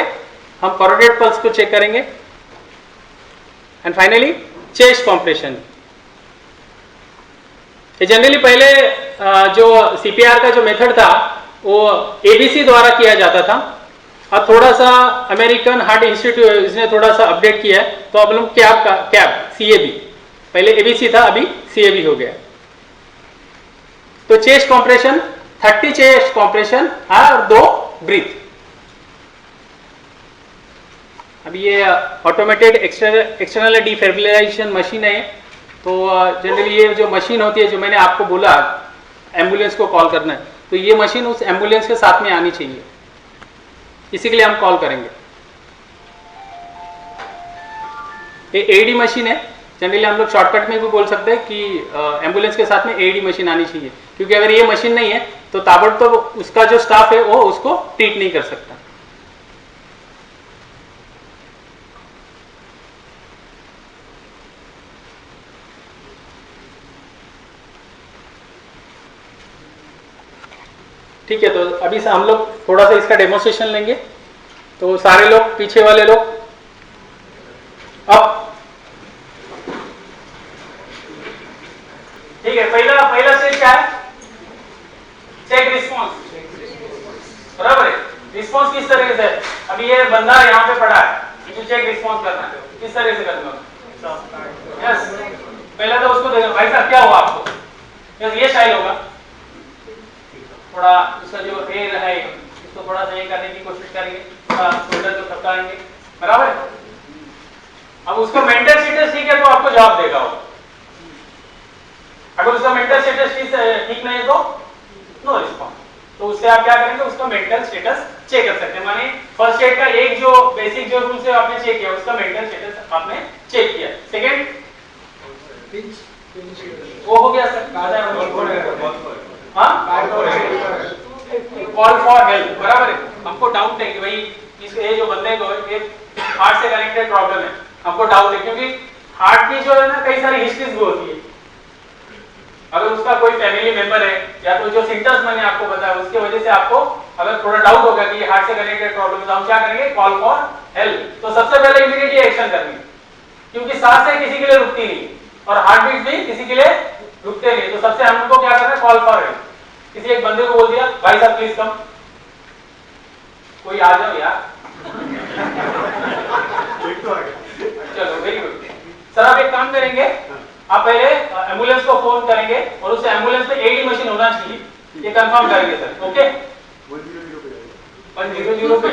हम कॉरोटेड पल्स को चेक करेंगे। And finally chest compression. ये जनरली पहले जो सीपीआर का जो मेथड था वो एबीसी द्वारा किया जाता था। अब थोड़ा सा अमेरिकन हार्ट इंस्टीट्यूट इसने थोड़ा सा अपडेट किया है, तो अब लोग कैब सीएबी, पहले एबीसी था अभी सीएबी हो गया। तो चेस्ट कॉम्प्रेशन 30 चेस्ट कॉम्प्रेशन और 2 ब्रीथ। अभी ये ऑटोमेटेड एक्सटर्नल डिफिब्रिलेशन मशीन है, तो जनरली ये जो मशीन होती है जो मैंने आपको बोला एम्बुलेंस को कॉल करना है, तो ये मशीन उस एम्बुलेंस के साथ में आनी चाहिए, इसी के लिए हम कॉल करेंगे। ये एडी मशीन है, जनरली हम लोग शॉर्टकट में भी बोल सकते हैं कि एम्बुलेंस के साथ में एडी मशीन आनी चाहिए, क्योंकि अगर ये मशीन नहीं है तो ताबड़तोड़ उसका जो स्टाफ है वो उसको ट्रीट नहीं कर सकता। ठीक है, तो अभी से हम लोग थोड़ा सा इसका डेमोन्स्ट्रेशन लेंगे। तो सारे लोग, पीछे वाले लोग अब, ठीक है, पहला स्टेज क्या है? चेक रिस्पॉन्स, बराबर है। रिस्पॉन्स किस तरह से है? अभी ये बंदा यहाँ पे पड़ा है, जो चेक रिस्पॉन्स करना है, किस तरह से करना है? यस, पहले तो उसको देखो भाई साहब क्या हुआ आपको, यस ये स्टाइल होगा। थोड़ा उसका जो एयर है इसको थोड़ा सा ये करने की कोशिश करेंगे, थोड़ा शोल्डर को थकाएंगे, बराबर है। अब उसका मेंटल स्टेटस ठीक है तो आपको जवाब देगा वो। अगर उसका मेंटल स्टेटस ठीक नहीं है तो नो रिस्पॉन्स। तो उससे आप क्या करेंगे, उसका मेंटल स्टेटस चेक कर सकते हैं। माने फर्स्ट एड का एक जो बेसिक जो रूल से आपने चेक किया, उसका मेंटल स्टेटस आपने चेक किया। सेकंड वो हो गया सर, कॉल फॉर हेल्प, बराबर है। हमको डाउट है कि भाई ये जो बंदे को ये हार्ट से कनेक्टेड प्रॉब्लम है, हमको डाउट है, क्योंकि हार्ट की जो है ना कई सारी हिस्ट्रीज भी होती है। अगर उसका कोई फैमिली मेंबर है या तो जो सिम्टम्स मैंने आपको बताया उसकी वजह से आपको अगर थोड़ा डाउट होगा कि ये हार्ट से कनेक्टेड प्रॉब्लम है, तो हम क्या करेंगे, कॉल फॉर हेल्प। तो सबसे पहले इमीडिएटली एक्शन करनी, क्योंकि सांसें किसी के लिए रुकती नहीं और हार्ट बीट भी किसी के लिए रुकते नहीं। तो सबसे हमको क्या करना है, कॉल फॉर हेल्प। किसी एक बंदे को बोल दिया, भाई साहब प्लीज कम, कोई आ जाओ यार। चलो वेरी गुड सर। आप एक काम करेंगे, आप पहले एम्बुलेंस को फोन करेंगे और उस एम्बुलेंस में एडी मशीन होना चाहिए, ये कंफर्म करेंगे सर। ओके 100 पे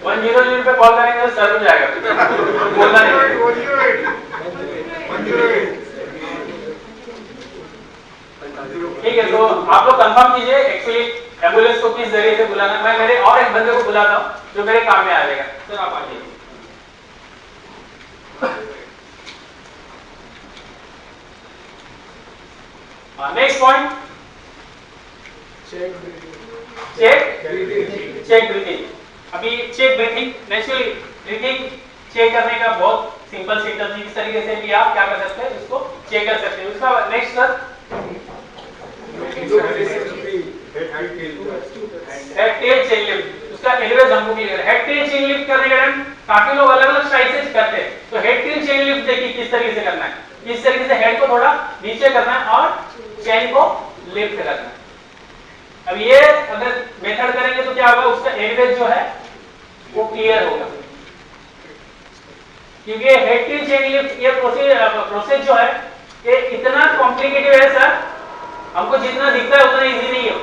100 पे कॉल करेंगे तो सर हो जाएगा, बोलना नहीं। ठीक है, तो आप लोग कंफर्म कीजिए एक्चुअली एम्बुलेंस को किस जरिए से बुलाना। मैं मेरे और एक बंदे को बुलाता हूं जो मेरे काम में आ जाएगा। सर आप आ जाइए। Next point, check breathing. अभी check breathing, naturally breathing check करने का बहुत सिंपल सिस्टम है। इस तरीके से भी आप क्या कर सकते हैं, इसको चेक कर सकते हैं। उसका नेक्स्ट सर, उसका एलिवेज हमको क्लियर है। हेड टेल चेन लिफ्ट करने के टाइम काफी लोग अलग अलग स्टाइल से करते हैं, तो हेड टेल चेन लिफ्ट देखिए किस तरीके से करना है। इस तरीके से हेड को थोड़ा नीचे करना है और चेन को लिफ्ट करना है। अब ये अगर मेथड करेंगे तो क्या होगा, उसका एलिवेज जो है वो क्लियर होगा, क्योंकि हेड टेल चेन लिफ्ट ये प्रोसेस जो है ये इतना कॉम्प्लिकेटेड है सर, हमको जितना दिखता है उतना इजी नहीं है।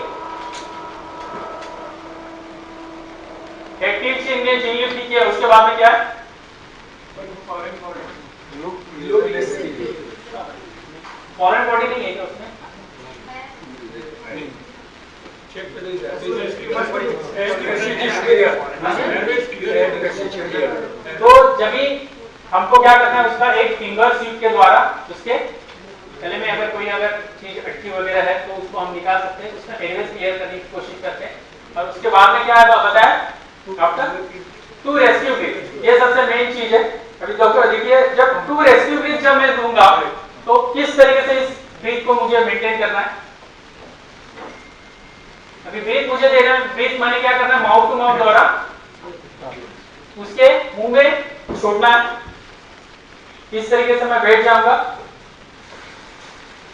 हेड टेल चेन लिफ्ट किया, उसके बाद में क्या है, फॉरेन बॉडी नहीं है क्या उसमें? तो जब भी हमको क्या करना है, उसका एक फिंगर स्वीप के द्वारा उसके गले में अगर कोई अगर चीज अटकी वगैरह है तो उसको हम निकाल सकते हैं, उसका एरिया क्लियर करने की कोशिश करते हैं। और उसके बाद में क्या है बताया, आफ्टर टू रेस्क्यू ब्रीथ, ये सबसे मेन चीज है। अभी डॉक्टर देखिए, जब टू रेस्क्यू ब्रीथ जब मैं दूंगा तो किस तरीके से इस ब्रीथ को मुझे मेंटेन करना है। अभी ब्रीथ मुझे देना है, ब्रीथ मैंने क्या करना है, माउथ टू माउथ द्वारा उसके मुंह में छोड़ना है, इस तरीके से मैं बैठ जाऊंगा।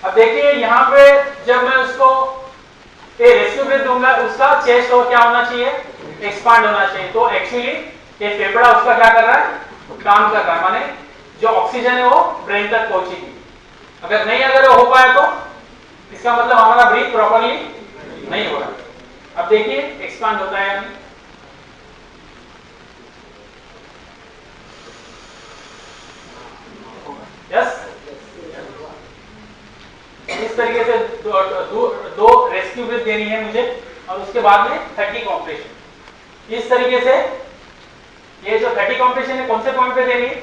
अब देखिए यहाँ पे जब मैं उसको रेस्क्यू ब्रीथ दूंगा, उसका चेस्ट और क्या होना चाहिए, एक्सपांड होना चाहिए। तो एक्चुअली ये फेफड़ा उसका क्या कर रहा है, काम कर रहा है, माने जो ऑक्सीजन है वो ब्रेन तक पहुंचेगी। अगर नहीं अगर हो पाया तो इसका मतलब हमारा ब्रीथ प्रॉपर्ली नहीं हो रहा। अब देखिए एक्सपांड होता है या नहीं, यस। इस तरीके से दो रेस्क्यू ब्रीथ देनी है मुझे, और उसके बाद में 30 कॉम्प्रेशन। इस तरीके से ये जो 30 कॉम्प्रेशन है कौन से पॉइंट पे देनी है,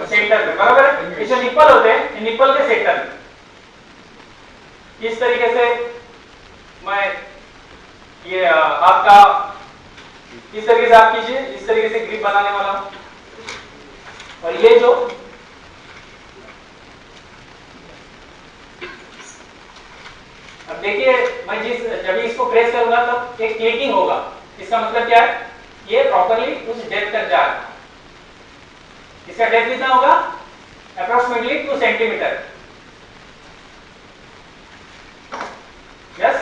सेंटर में, बराबर है। ये जो निप्पल होते हैं, निप्पल के सेंटर में इस तरीके से मैं ये हाथ का इस तरीके से आप कीजिए, इस तरीके से ग्रिप बनाने वाला हूं। और ये जो अब देखिए मैं जब इसको प्रेस करूंगा तब एक क्लिकिंग होगा, इसका मतलब क्या है, ये प्रॉपर्ली उस डेप्थ तक जा रहा है। इसका डेप्थ कितना होगा, अप्रोक्सीमेटली 2 सेंटीमीटर, यस।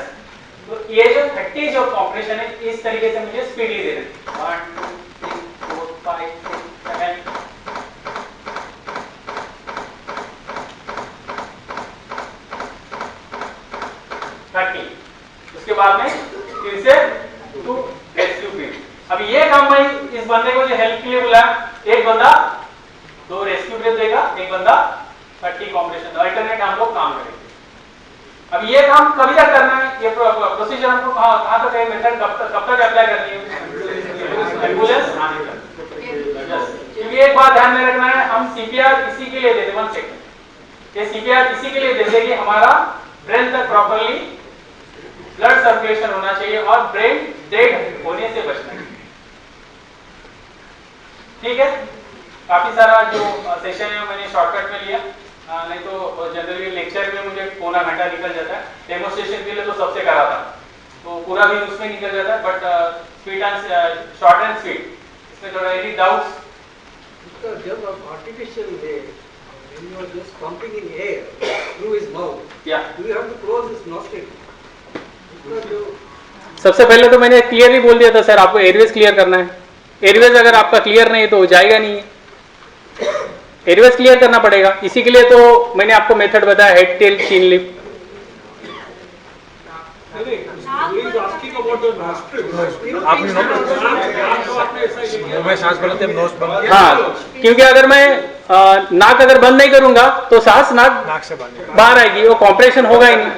तो ये जो 30 जो कॉम्प्रेशन है, इस तरीके से मुझे स्पीडली देना है। 1 2 3 4 5 6 7 30। उसके बाद में फिर से 2 रेस्क्यू ब्रीथ। अब ये काम मैं इस बंदे को जो हेल्प के लिए बुलाया, एक बंदा 2 रेस्क्यू ब्रीथ देगा, एक बंदा 30 कॉम्प्रेशन, अल्टरनेट हम लोग काम करेंगे। अब ये काम कभी तक करना है, ये प्रोसीजर हमको कहां तक है, मेथड कब तक अप्लाई करनी है, एम्बुलेंस आने तक। क्योंकि एक बात ध्यान में रखना है, हम सीपीआर इसी के लिए देते, 1 सेकंड, ये सीपीआर इसी के लिए देते कि हमारा ब्रेन तक प्रॉपर्ली ब्लड सर्कुलेशन होना चाहिए और ब्रेन डेड होने से बचना है। ठीक है, काफी सारा जो सेशन है मैंने शॉर्टकट में लिया, नहीं तो जनरली लेक्चर में मुझे पौना घंटा निकल जाता है, डेमोस्ट्रेशन के लिए तो सबसे करा था तो पूरा दिन उसमें निकल जाता है। But speed and short and sweet, इसमें थोड़ा एनी डाउट्स? जब आर्टिफिशियल है, when you are just pumping in air through his mouth, Yeah. do you have to close his nostril? सबसे पहले तो मैंने क्लियरली बोल दिया था सर, आपको एयरवेज क्लियर करना है। एयरवेज अगर आपका क्लियर नहीं तो हो जाएगा नहीं, एयरवेज क्लियर करना पड़ेगा। इसी के लिए तो मैंने आपको मेथड बताया, हेड टेल चीन लिफ्ट। में सांस फैलाते हैं, नोज बंद। हाँ, क्योंकि अगर मैं नाक अगर बंद नहीं करूंगा तो सांस नाक से बाहर आएगी, वो कॉम्प्रेशन होगा ही नहीं।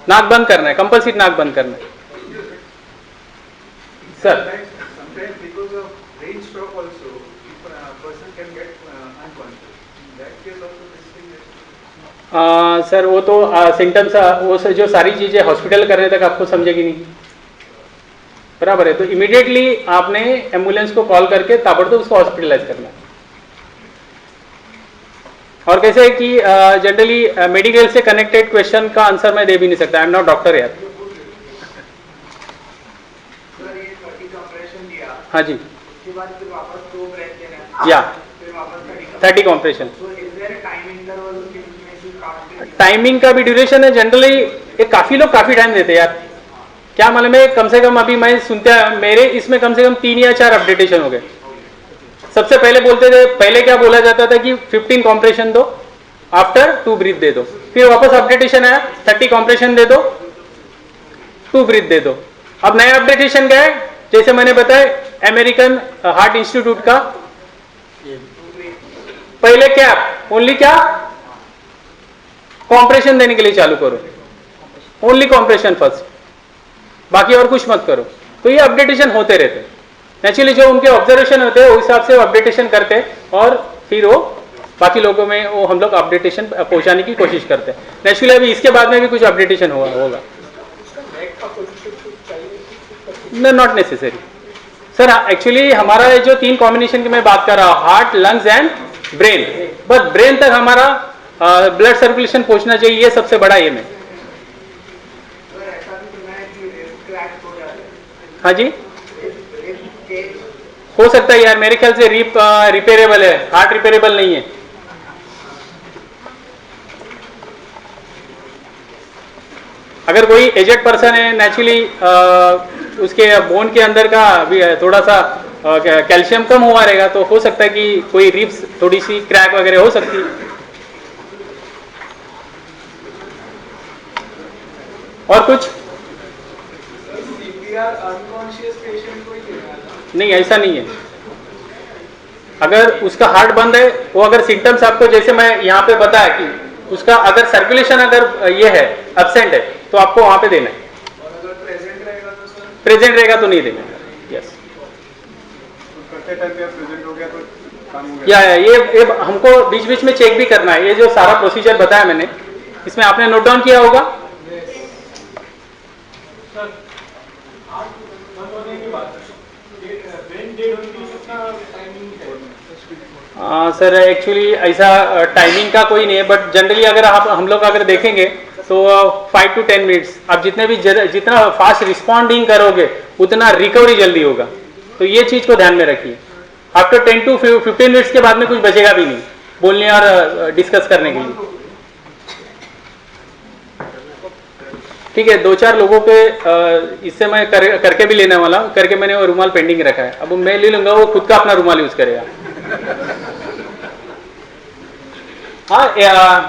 नाक बंद करना है, कंपल्सरी नाक बंद करना है sir. Sometimes because of brain stroke also, person can get unconscious. In that case also this thing is. Sir वो तो सिम्टम्स वो जो सारी चीजें हॉस्पिटल करने तक आपको समझेगी नहीं, बराबर है। तो इमीडिएटली आपने एम्बुलेंस को कॉल करके ताबड़तोड़ उसको हॉस्पिटलाइज करना है। और कैसे है कि जनरली मेडिकल से कनेक्टेड क्वेश्चन का आंसर मैं दे भी नहीं सकता, आई एम नॉट डॉक्टर यार। सर ये 30 कंप्रेशन दिया, हाँ जी, उसके बाद फिर वापस 2 ब्रेथ देना, या फिर वापस 30 compression. So is there a time interval in which you can't take? Timing का भी ड्यूरेशन है जनरली, ये काफी लोग काफी टाइम देते हैं यार, क्या मालूम है, कम से कम अभी मैं सुनते मेरे इसमें कम से कम 3 या 4 अपडेटेशन हो गए। सबसे पहले बोलते थे, पहले क्या बोला जाता था कि 15 कॉम्प्रेशन दो, आफ्टर 2 ब्रीथ दे दो, फिर वापस अपडेटेशन आया 30 कॉम्प्रेशन दे दो, 2 ब्रीथ दे दो। अब नया अपडेटेशन क्या है, जैसे मैंने बताया अमेरिकन हार्ट इंस्टीट्यूट का, पहले क्या ओनली क्या कॉम्प्रेशन देने के लिए चालू करो, ओनली कॉम्प्रेशन फर्स्ट, बाकी और कुछ मत करो। तो ये अपडेटेशन होते रहते, नेचुरली जो उनके ऑब्जर्वेशन होते हैं उस हिसाब से वो अपडेटेशन करते और फिर वो बाकी लोगों में वो हम लोग अपडेटेशन पहुंचाने की कोशिश करते हैं। नेचुरली अभी इसके बाद में भी कुछ अपडेटेशन होगा, नॉट नेसेसरी सर। एक्चुअली हमारा जो 3 कॉम्बिनेशन की मैं बात कर रहा हूँ, हार्ट, लंग्स एंड ब्रेन, बस ब्रेन तक हमारा ब्लड सर्कुलेशन पहुंचना चाहिए, ये सबसे बड़ा एम है। सर ऐसा भी सुना है कि क्रैक हो जाता है। हाँ जी, रिब केज हो सकता है यार, मेरे ख्याल से रिपेयरेबल है, हार्ट रिपेयरेबल नहीं है। अगर कोई एजेड पर्सन है, नेचुरली उसके बोन के अंदर का भी थोड़ा सा कैल्शियम कम हुआ रहेगा, तो हो सकता है कि कोई रिब्स थोड़ी सी क्रैक वगैरह हो सकती है। और कुछ सीपीआर अनकॉन्शियस पेशेंट को ही देना है। नहीं, ऐसा नहीं है। अगर उसका हार्ट बंद है, वो अगर सिम्टम्स आपको जैसे मैं यहाँ पे बताया कि उसका अगर सर्कुलेशन अगर ये है एब्सेंट है, तो आपको वहां पे देना है। और अगर प्रेजेंट रहेगा तो सर प्रेजेंट रहेगा तो नहीं देना। यस, करते टाइम पे प्रेजेंट हो गया तो काम हो गया। या ये हमको बीच बीच में चेक भी करना है। ये जो सारा प्रोसीजर बताया मैंने, इसमें आपने नोट डाउन किया होगा। सर एक्चुअली ऐसा टाइमिंग का कोई नहीं है, बट जनरली अगर आप हम लोग अगर देखेंगे तो 5 to 10 मिनट्स, आप जितना फास्ट रिस्पॉन्डिंग करोगे उतना रिकवरी जल्दी होगा। तो ये चीज को ध्यान में रखिए। आफ्टर 10 to 15 मिनट्स के बाद में कुछ बचेगा भी नहीं बोलने और डिस्कस करने के लिए। ठीक है, 2-4 लोगों पे इससे मैं करके भी लेने वाला हूँ, करके मैंने वो रुमाल पेंडिंग रखा है, अब मैं ले लूंगा, वो खुद का अपना रुमाल यूज करेगा। हाँ,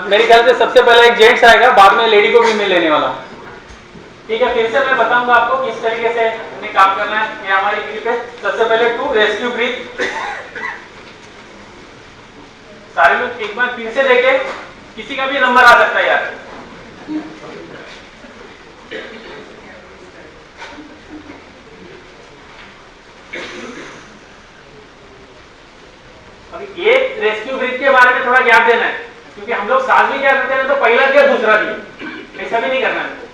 मेरे ख्याल से सबसे पहले एक जेंट्स आएगा, बाद में लेडी को भी मैं लेने वाला हूँ। ठीक है, फिर से मैं बताऊंगा आपको किस तरीके से हमें काम करना है। ये हमारी ग्रिप है। सबसे पहले 2 रेस्क्यू ब्रीथ। सारे लोग एक बार फिर से देखें, किसी का भी नंबर आ सकता है यार। अभी एक रेस्क्यू ब्रीथ के बारे में थोड़ा ज्ञान देना है, क्योंकि हम लोग साल में क्या करते हैं, तो पहला दिया दूसरा दिया, ऐसा भी नहीं करना है।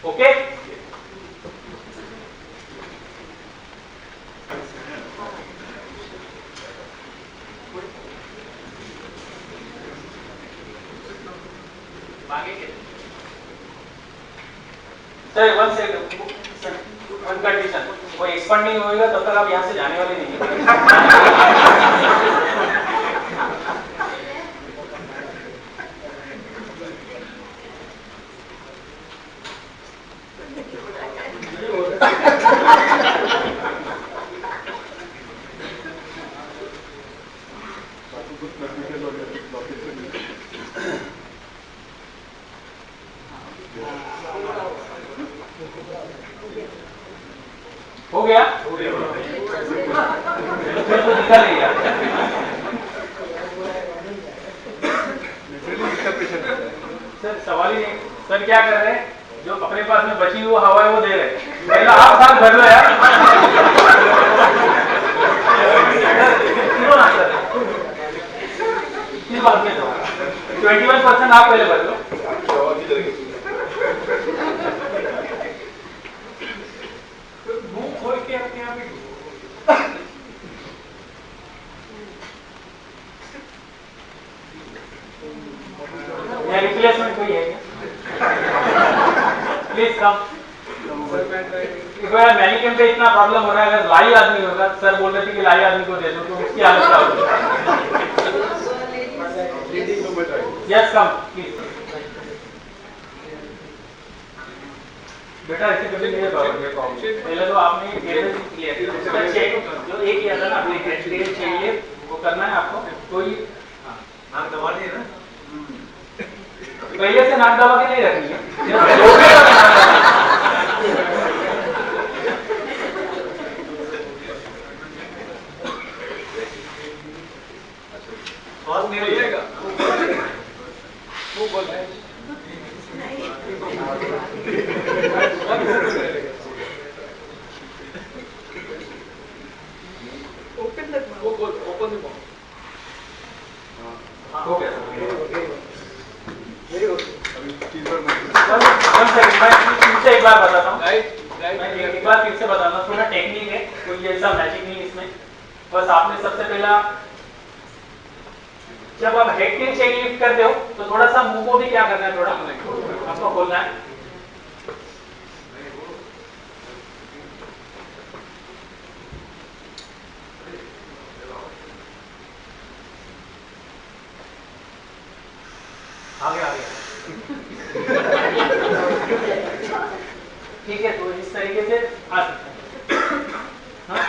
ओके, सर वन कंडीशन, वो एक्सपांड नहीं होगा तब तक आप यहां से जाने वाले नहीं हैं। हो गया? दिखा नहीं यार। सर सवाल ही नहीं, सर क्या कर रहे हैं, जो अपने पास में बची हुई हवा है वो दे रहे हैं, पहले आप साथ भर लो यार। सुनो ना सर, किस बात में 21% आप पहले भर लो। मुंह खोल के अपने आप ही रिप्लेसमेंट कोई है क्या? Please come. मैनिक्यूम पे इतना प्रॉब्लम हो रहा है, अगर लाई आदमी होगा, सर बोल रहे थे कि लाई आदमी को दे दो, तो उसकी हालत क्या होगी? Yes come please. बेटा ऐसे कभी नहीं होगा, पहले तो आपने चेक जो एक किया था ना, अपने चाहिए वो करना है आपको। कोई नाक दबा दिए ना, पहले से नाक दबा के नहीं रखनी है। श्वास नहीं मिलेगा, मुंह बोल रहे हैं। Open the mouth. Open the mouth. हो गया Very good. तुमसे एक बार बताता हूँ, Right. एक बार फिर से बताना, थोड़ा टेक्निक है, कोई ऐसा मैजिक नहीं है इसमें। बस आपने सबसे पहला, जब आप हेड के चेन लिफ्ट करते हो तो थोड़ा सा मुंह को भी क्या करना है, थोड़ा आपको खोलना है। आगे आगे ठीक है, तो इस तरीके से आ सकते हैं। हाँ?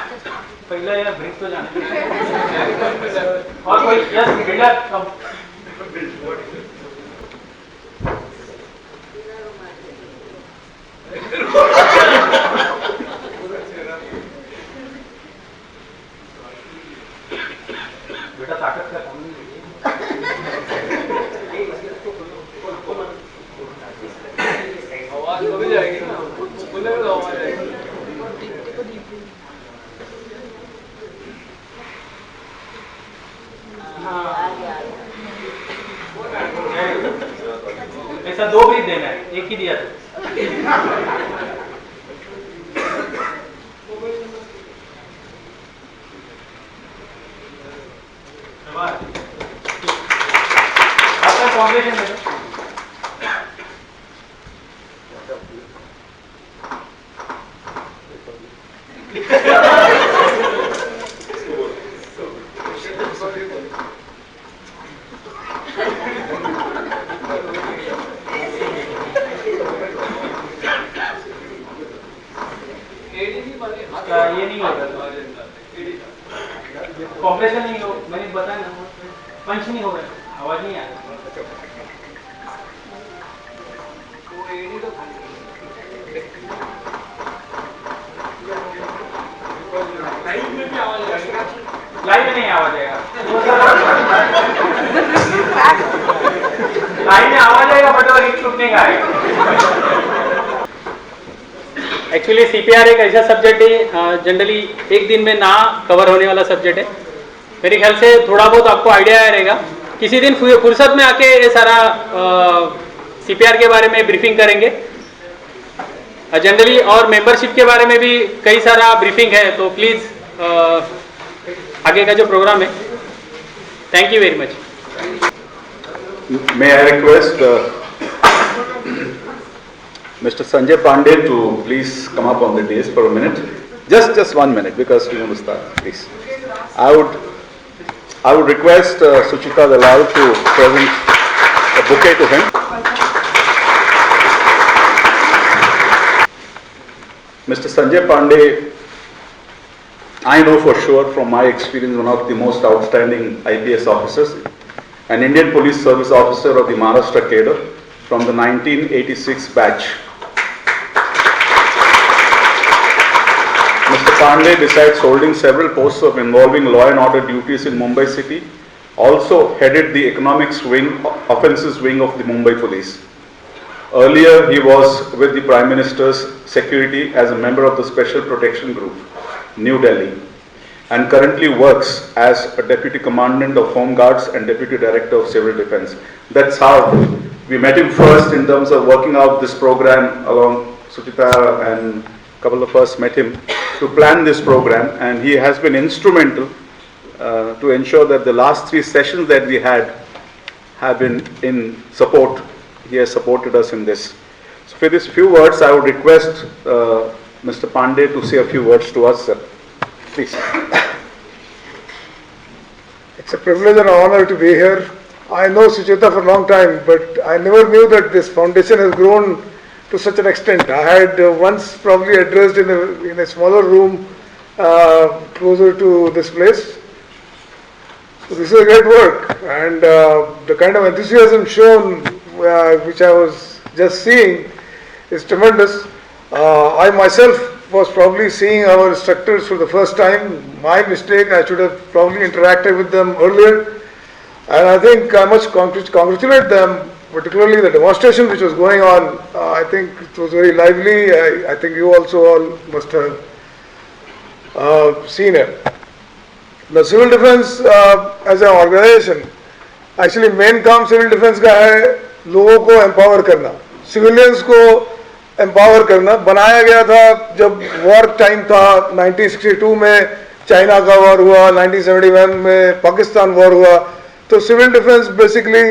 पहला यार ब्रेक तो जाने और कोई यस बिल्डर कम। बेटा ताकत का काम नहीं आवाज तो भी जाएगी ना, बोलेगा तो आवाज आएगी। ऐसा 2 ब्रीथ देना है, एक ही दिया था। आपका कॉम्बिनेशन है ये नहीं होगा, कॉम्प्रेशन नहीं हो, मैंने बताया ना, पंच नहीं होगा, आवाज नहीं आएगी। लाइव में भी आवाज आएगा। लाइव में नहीं आवाज आएगा, लाइव में आवाज आएगा बट वो हिट टूटने का आएगा। एक्चुअली सीपीआर एक ऐसा सब्जेक्ट है, जनरली एक दिन में ना कवर होने वाला सब्जेक्ट है। मेरे ख्याल से थोड़ा बहुत आपको आइडिया रहेगा, किसी दिन फुर्सत में आके ये सारा सीपीआर के बारे में ब्रीफिंग करेंगे जनरली, और मेंबरशिप के बारे में भी कई सारा ब्रीफिंग है, तो प्लीज़ आगे का जो प्रोग्राम है। Thank you very much. May I request Mr. Sanjay Pandey to please come up on the dais for a minute. Just 1 minute, because we want to start, please. I would request Suchita Dalal to present a bouquet to him. Mr. Sanjay Pandey, I know for sure from my experience, one of the most outstanding IPS officers, an Indian Police Service officer of the Maharashtra cadre from the 1986 batch. Mr. Pandey, besides holding several posts of involving law and order duties in Mumbai city, Also headed the economics wing, offences wing of the Mumbai Police. Earlier, he was with the Prime Minister's security as a member of the Special Protection Group, New Delhi, and currently works as a Deputy Commandant of Home Guards and Deputy Director of Civil Defence. That's how we met him first in terms of working out this program along. Suchita and a couple of us met him to plan this program, and he has been instrumental to ensure that the last 3 sessions that we had have been in support. He has supported us in this. So for these few words, I would request Mr. Pandey to say a few words to us, sir. Please. It's a privilege and honor to be here. I know Sucheta for a long time, but I never knew that this foundation has grown to such an extent. I had once probably addressed in a smaller room closer to this place. So this is a great work, and the kind of enthusiasm shown, which I was just seeing, is tremendous. I myself was probably seeing our instructors for the first time. My mistake, I should have probably interacted with them earlier. And I think I must congratulate them, particularly the demonstration which was going on. I think it was very lively. I think you also all must have seen it. The civil defense as an organization, actually main काम civil defense का है लोगों को empower करना, civilians को empower करना. बनाया गया था जब war time था, 1962 में चाइना का war हुआ, 1971 में पाकिस्तान war हुआ. तो सिविल डिफेंस बेसिकली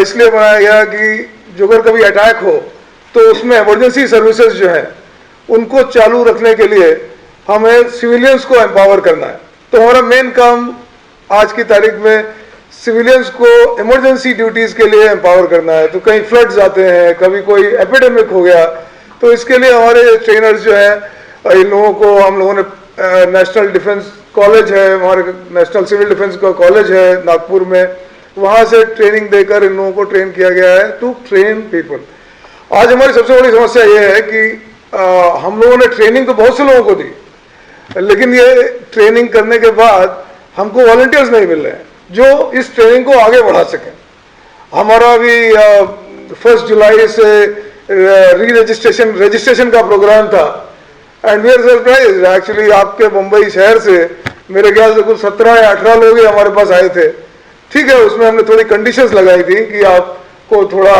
इसलिए बनाया गया कि जो अगर कभी अटैक हो तो उसमें इमरजेंसी सर्विसेज जो हैं उनको चालू रखने के लिए हमें सिविलियंस को एम्पावर करना है. तो हमारा मेन काम आज की तारीख में सिविलियंस को इमरजेंसी ड्यूटीज़ के लिए एम्पावर करना है. तो कहीं फ्लड्स आते हैं, कभी कोई एपिडेमिक हो गया, तो इसके लिए हमारे ट्रेनर्स जो हैं इन लोगों को हम लोगों ने नेशनल डिफेंस कॉलेज है, हमारे नेशनल सिविल डिफेंस का कॉलेज है नागपुर में, वहाँ से ट्रेनिंग देकर इन लोगों को ट्रेन किया गया है टू ट्रेन पीपल. आज हमारी सबसे बड़ी समस्या ये है कि हम लोगों ने ट्रेनिंग तो बहुत से लोगों को दी, लेकिन ये ट्रेनिंग करने के बाद हमको वॉलंटियर्स नहीं मिल रहे हैं जो इस ट्रेनिंग को आगे बढ़ा सकें. हमारा भी 1 जुलाई से रजिस्ट्रेशन का प्रोग्राम था, and we are surprise. Actually आपके मुंबई शहर से मेरे ख्याल से कुछ 17 या 18 लोग ही हमारे पास आए थे. ठीक है, उसमें हमने थोड़ी कंडीशंस लगाई थी कि आपको थोड़ा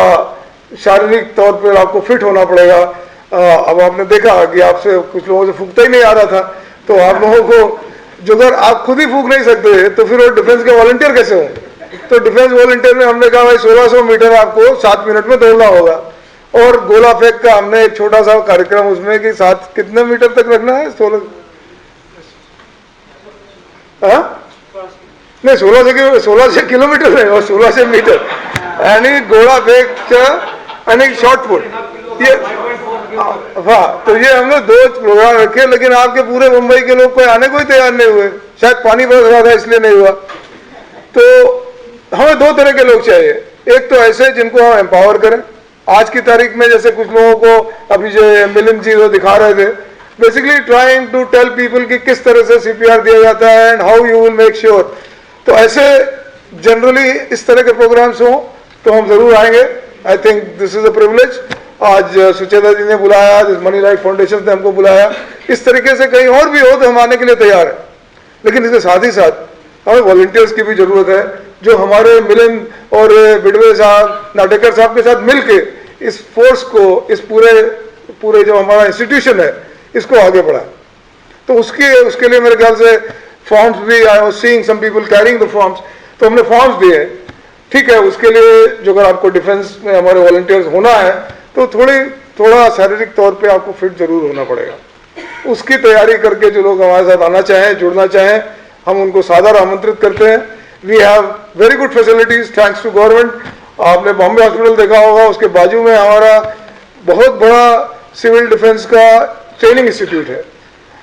शारीरिक तौर पर आपको फिट होना पड़ेगा. अब आपने देखा कि आपसे कुछ लोगों से फूकता ही नहीं आ रहा था, तो आप लोगों को जो अगर आप खुद ही फूक नहीं सकते तो फिर वो डिफेंस के वॉलंटियर कैसे होंगे. तो डिफेंस वॉलंटियर में हमने कहा भाई 1600 मीटर आपको 7 मिनट में दौड़ना होगा, और गोला फेंक का हमने एक छोटा सा कार्यक्रम उसमें कि 7 कितने मीटर तक रखना है, 16 नहीं 16 से किलोमीटर नहीं और 16 से मीटर, यानी गोला फेंक यानी शॉर्ट पुट. ये हाँ, तो ये हमने 2 प्रोग्राम रखे, लेकिन आपके पूरे मुंबई के लोग कोई आने को ही तैयार नहीं हुए. शायद पानी बरस रहा था इसलिए नहीं हुआ. तो हमें 2 तरह के लोग चाहिए. एक तो ऐसे जिनको हम एम्पावर करें. आज की तारीख में जैसे कुछ लोगों को अभी जो मिलिंद जी वो दिखा रहे थे, basically trying to tell people कि किस तरह से CPR दिया जाता है and how you will make sure. तो ऐसे जनरली इस तरह के प्रोग्राम्स हों तो हम जरूर आएंगे. I think this is a privilege. आज सुचेता जी ने बुलाया, मनी लाइट फाउंडेशन ने हमको बुलाया, इस तरीके से कहीं और भी हो तो हम आने के लिए तैयार हैं. लेकिन इसके साथ ही साथ हमें वॉलंटियर्स की भी जरूरत है जो हमारे मिलिंद और बिडवे साहब, नाटेकर साहब के साथ मिलके इस फोर्स को, इस पूरे जो हमारा इंस्टीट्यूशन है इसको आगे बढ़ाए. तो उसके लिए मेरे ख्याल से फॉर्म्स भी, I was seeing some people carrying the forms, तो हमने फॉर्म्स दिए. ठीक है, उसके लिए जो अगर आपको डिफेंस में हमारे वॉलंटियर्स होना है तो थोड़ा शारीरिक तौर पे आपको फिट जरूर होना पड़ेगा. उसकी तैयारी करके जो लोग हमारे साथ आना चाहें, जुड़ना चाहें, हम उनको सादर आमंत्रित करते हैं. We have very good facilities thanks to government. आपने बॉम्बे हॉस्पिटल देखा होगा, उसके बाजू में हमारा बहुत बड़ा सिविल डिफेंस का ट्रेनिंग इंस्टीट्यूट है.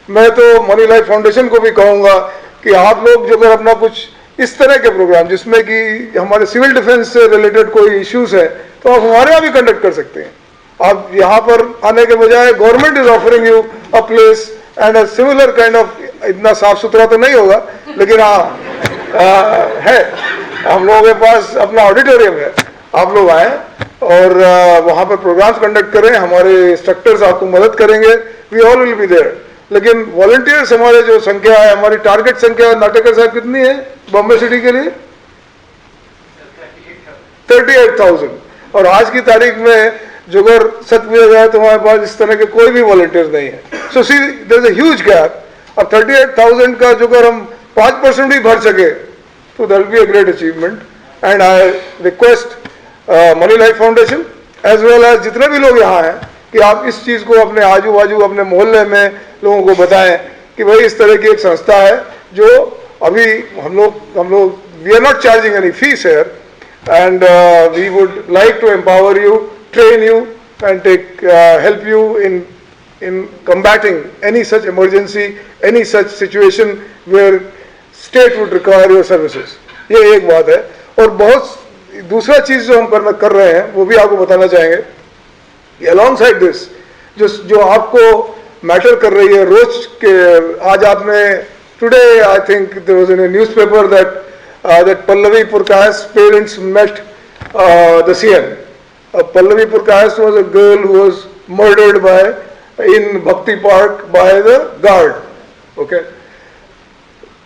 मैं तो मनी लाइफ फाउंडेशन को भी कहूँगा कि आप लोग जो अगर अपना कुछ इस तरह के प्रोग्राम जिसमें कि हमारे सिविल डिफेंस से रिलेटेड कोई इश्यूज है तो आप हमारे यहाँ भी कंडक्ट कर सकते हैं. आप यहाँ पर आने के बजाय government is offering you a place and a similar kind of, इतना साफ सुथरा तो नहीं होगा लेकिन हाँ है, हम लोगों के पास अपना ऑडिटोरियम है, आप लोग आए और वहाँ पर प्रोग्राम्स कंडक्ट करें, हमारे इंस्ट्रक्टर्स आपको मदद करेंगे, we all will be there. लेकिन वॉलंटियर्स हमारे जो संख्या है, हमारी टारगेट संख्या नाटेकर साहब कितनी है बॉम्बे सिटी के लिए? 38,000। और आज की तारीख में जो अगर सच पूछा जाए तो हमारे पास इस तरह के कोई भी वॉलंटियर्स नहीं है। So see there is a huge gap. अब 38,000 का जो अगर हम 5% भी भर सके तो that will be a great achievement. And I request money life foundation as well as जितने भी लोग यहाँ हैं कि आप इस चीज़ को अपने आजू बाजू अपने मोहल्ले में लोगों को बताएं कि भाई इस तरह की एक संस्था है जो अभी हम लोग we are not charging any fees here and we would like to empower you, train you and help you in combating any such emergency, any such situation where state would require your services। ये एक बात है। और बहुत दूसरा चीज़ जो हम कर रहे हैं वो भी आपको बताना चाहेंगे। alongside this जो आपको मैटर कर रही है रोज के, आज आपने today I think there was in a newspaper that Pallavi Purkayas' parents met the CM. Pallavi Purkayas was a girl who was murdered in Bhakti Park by the guard. Okay.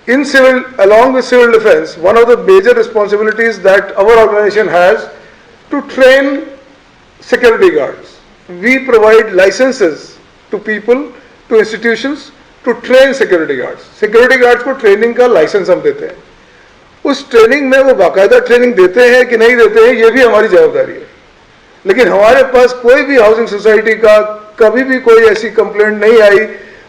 In civil, along with civil defense, one of the major responsibilities that our organization has to train security guards. We provide licenses to people, to institutions to train security guards. Security guards को training का license हम देते हैं। उस training में वो बाकायदा training देते हैं कि नहीं देते हैं ये भी हमारी जवाबदारी है। लेकिन हमारे पास कोई भी हाउसिंग सोसाइटी का कभी भी कोई ऐसी कंप्लेंट नहीं आई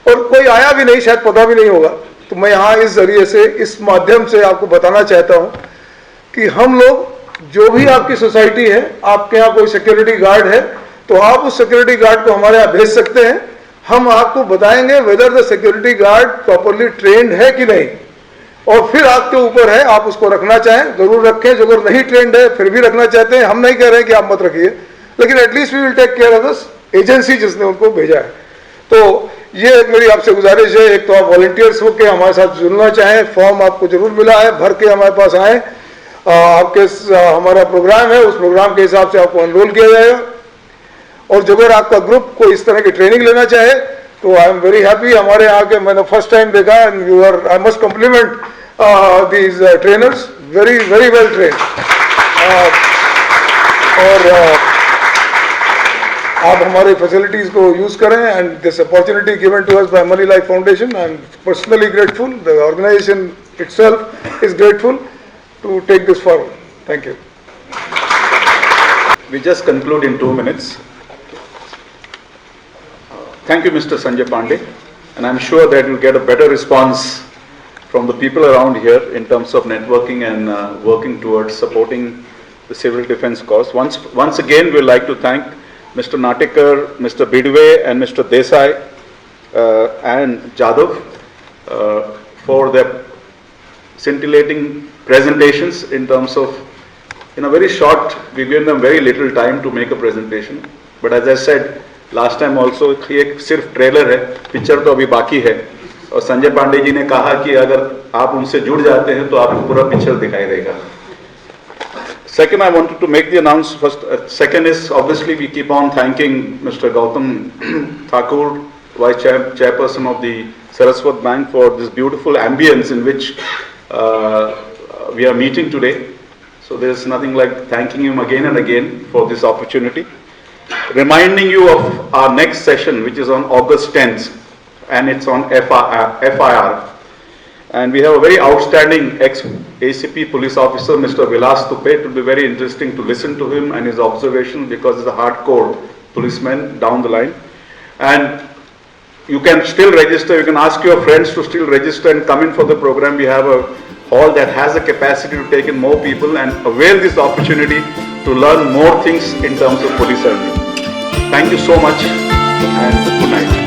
और कोई आया भी नहीं, शायद पता भी नहीं होगा। तो मैं यहाँ इस जरिए से, इस माध्यम से आपको बताना चाहता हूँ कि हम लोग जो भी आपकी सोसाइटी है, आपके यहाँ कोई सिक्योरिटी गार्ड है तो आप उस सिक्योरिटी गार्ड को हमारे यहाँ भेज सकते हैं। हम आपको बताएंगे whether the security guard properly trend है कि नहीं, और फिर आपके ऊपर है, आप उसको रखना चाहें जरूर रखें, जो अगर नहीं ट्रेंड है फिर भी रखना चाहते हैं, हम नहीं कह रहे हैं कि आप मत रखिए, लेकिन at least we will take care of this agency जिसने उनको भेजा है। तो ये मेरी आपसे गुजारिश है, एक तो आप वॉलंटियर्स होकर हमारे साथ जुड़ना चाहें, फॉर्म आपको जरूर मिला है, भर के हमारे पास आए, आपके हमारा प्रोग्राम है, उस प्रोग्राम के हिसाब से आपको एनरोल किया जाएगा। और जब अगर आपका ग्रुप को इस तरह की ट्रेनिंग लेना चाहे तो आई एम वेरी हैप्पी। हमारे यहाँ के मैंने फर्स्ट टाइम देखा, and you are, I must compliment these trainers, very well trained। और आप हमारे फैसिलिटीज को यूज करें, and this opportunity given to us by money life foundation, I am personally grateful, the organisation itself is grateful to take this forward। Thank you। We just conclude in 2 minutes. Thank you, Mr. Sanjay Pandey, and I'm sure that you'll get a better response from the people around here in terms of networking and working towards supporting the civil defense cause. Once again, we would like to thank Mr. Natekar, Mr. Bidwe and Mr. Desai and Jadhav for their scintillating presentations in terms of, in a very short, we gave them very little time to make a presentation. But as I said last time also, ये सिर्फ trailer है, picture तो अभी बाकी है। और संजय पांडे जी ने कहा कि अगर आप उनसे जुड़ जाते हैं तो आपको पूरा पिक्चर दिखाई देगा। Second, I wanted to make the announcement first. Second is obviously we keep on thanking Mr. Gautam Thakur, Vice Chairperson of the Saraswat Bank, for this beautiful ambience in which we are meeting today. So there is nothing like thanking him again and again for this opportunity. Reminding you of our next session, which is on August 10th. And it's on FIR. And we have a very outstanding ex-ACP police officer, Mr. Vilas Tupe. It will be very interesting to listen to him and his observations, because he's a hardcore policeman down the line. And you can still register, you can ask your friends to still register and come in for the program. We have a hall that has the capacity to take in more people, and avail this opportunity to learn more things in terms of police service. Thank you so much, and good night.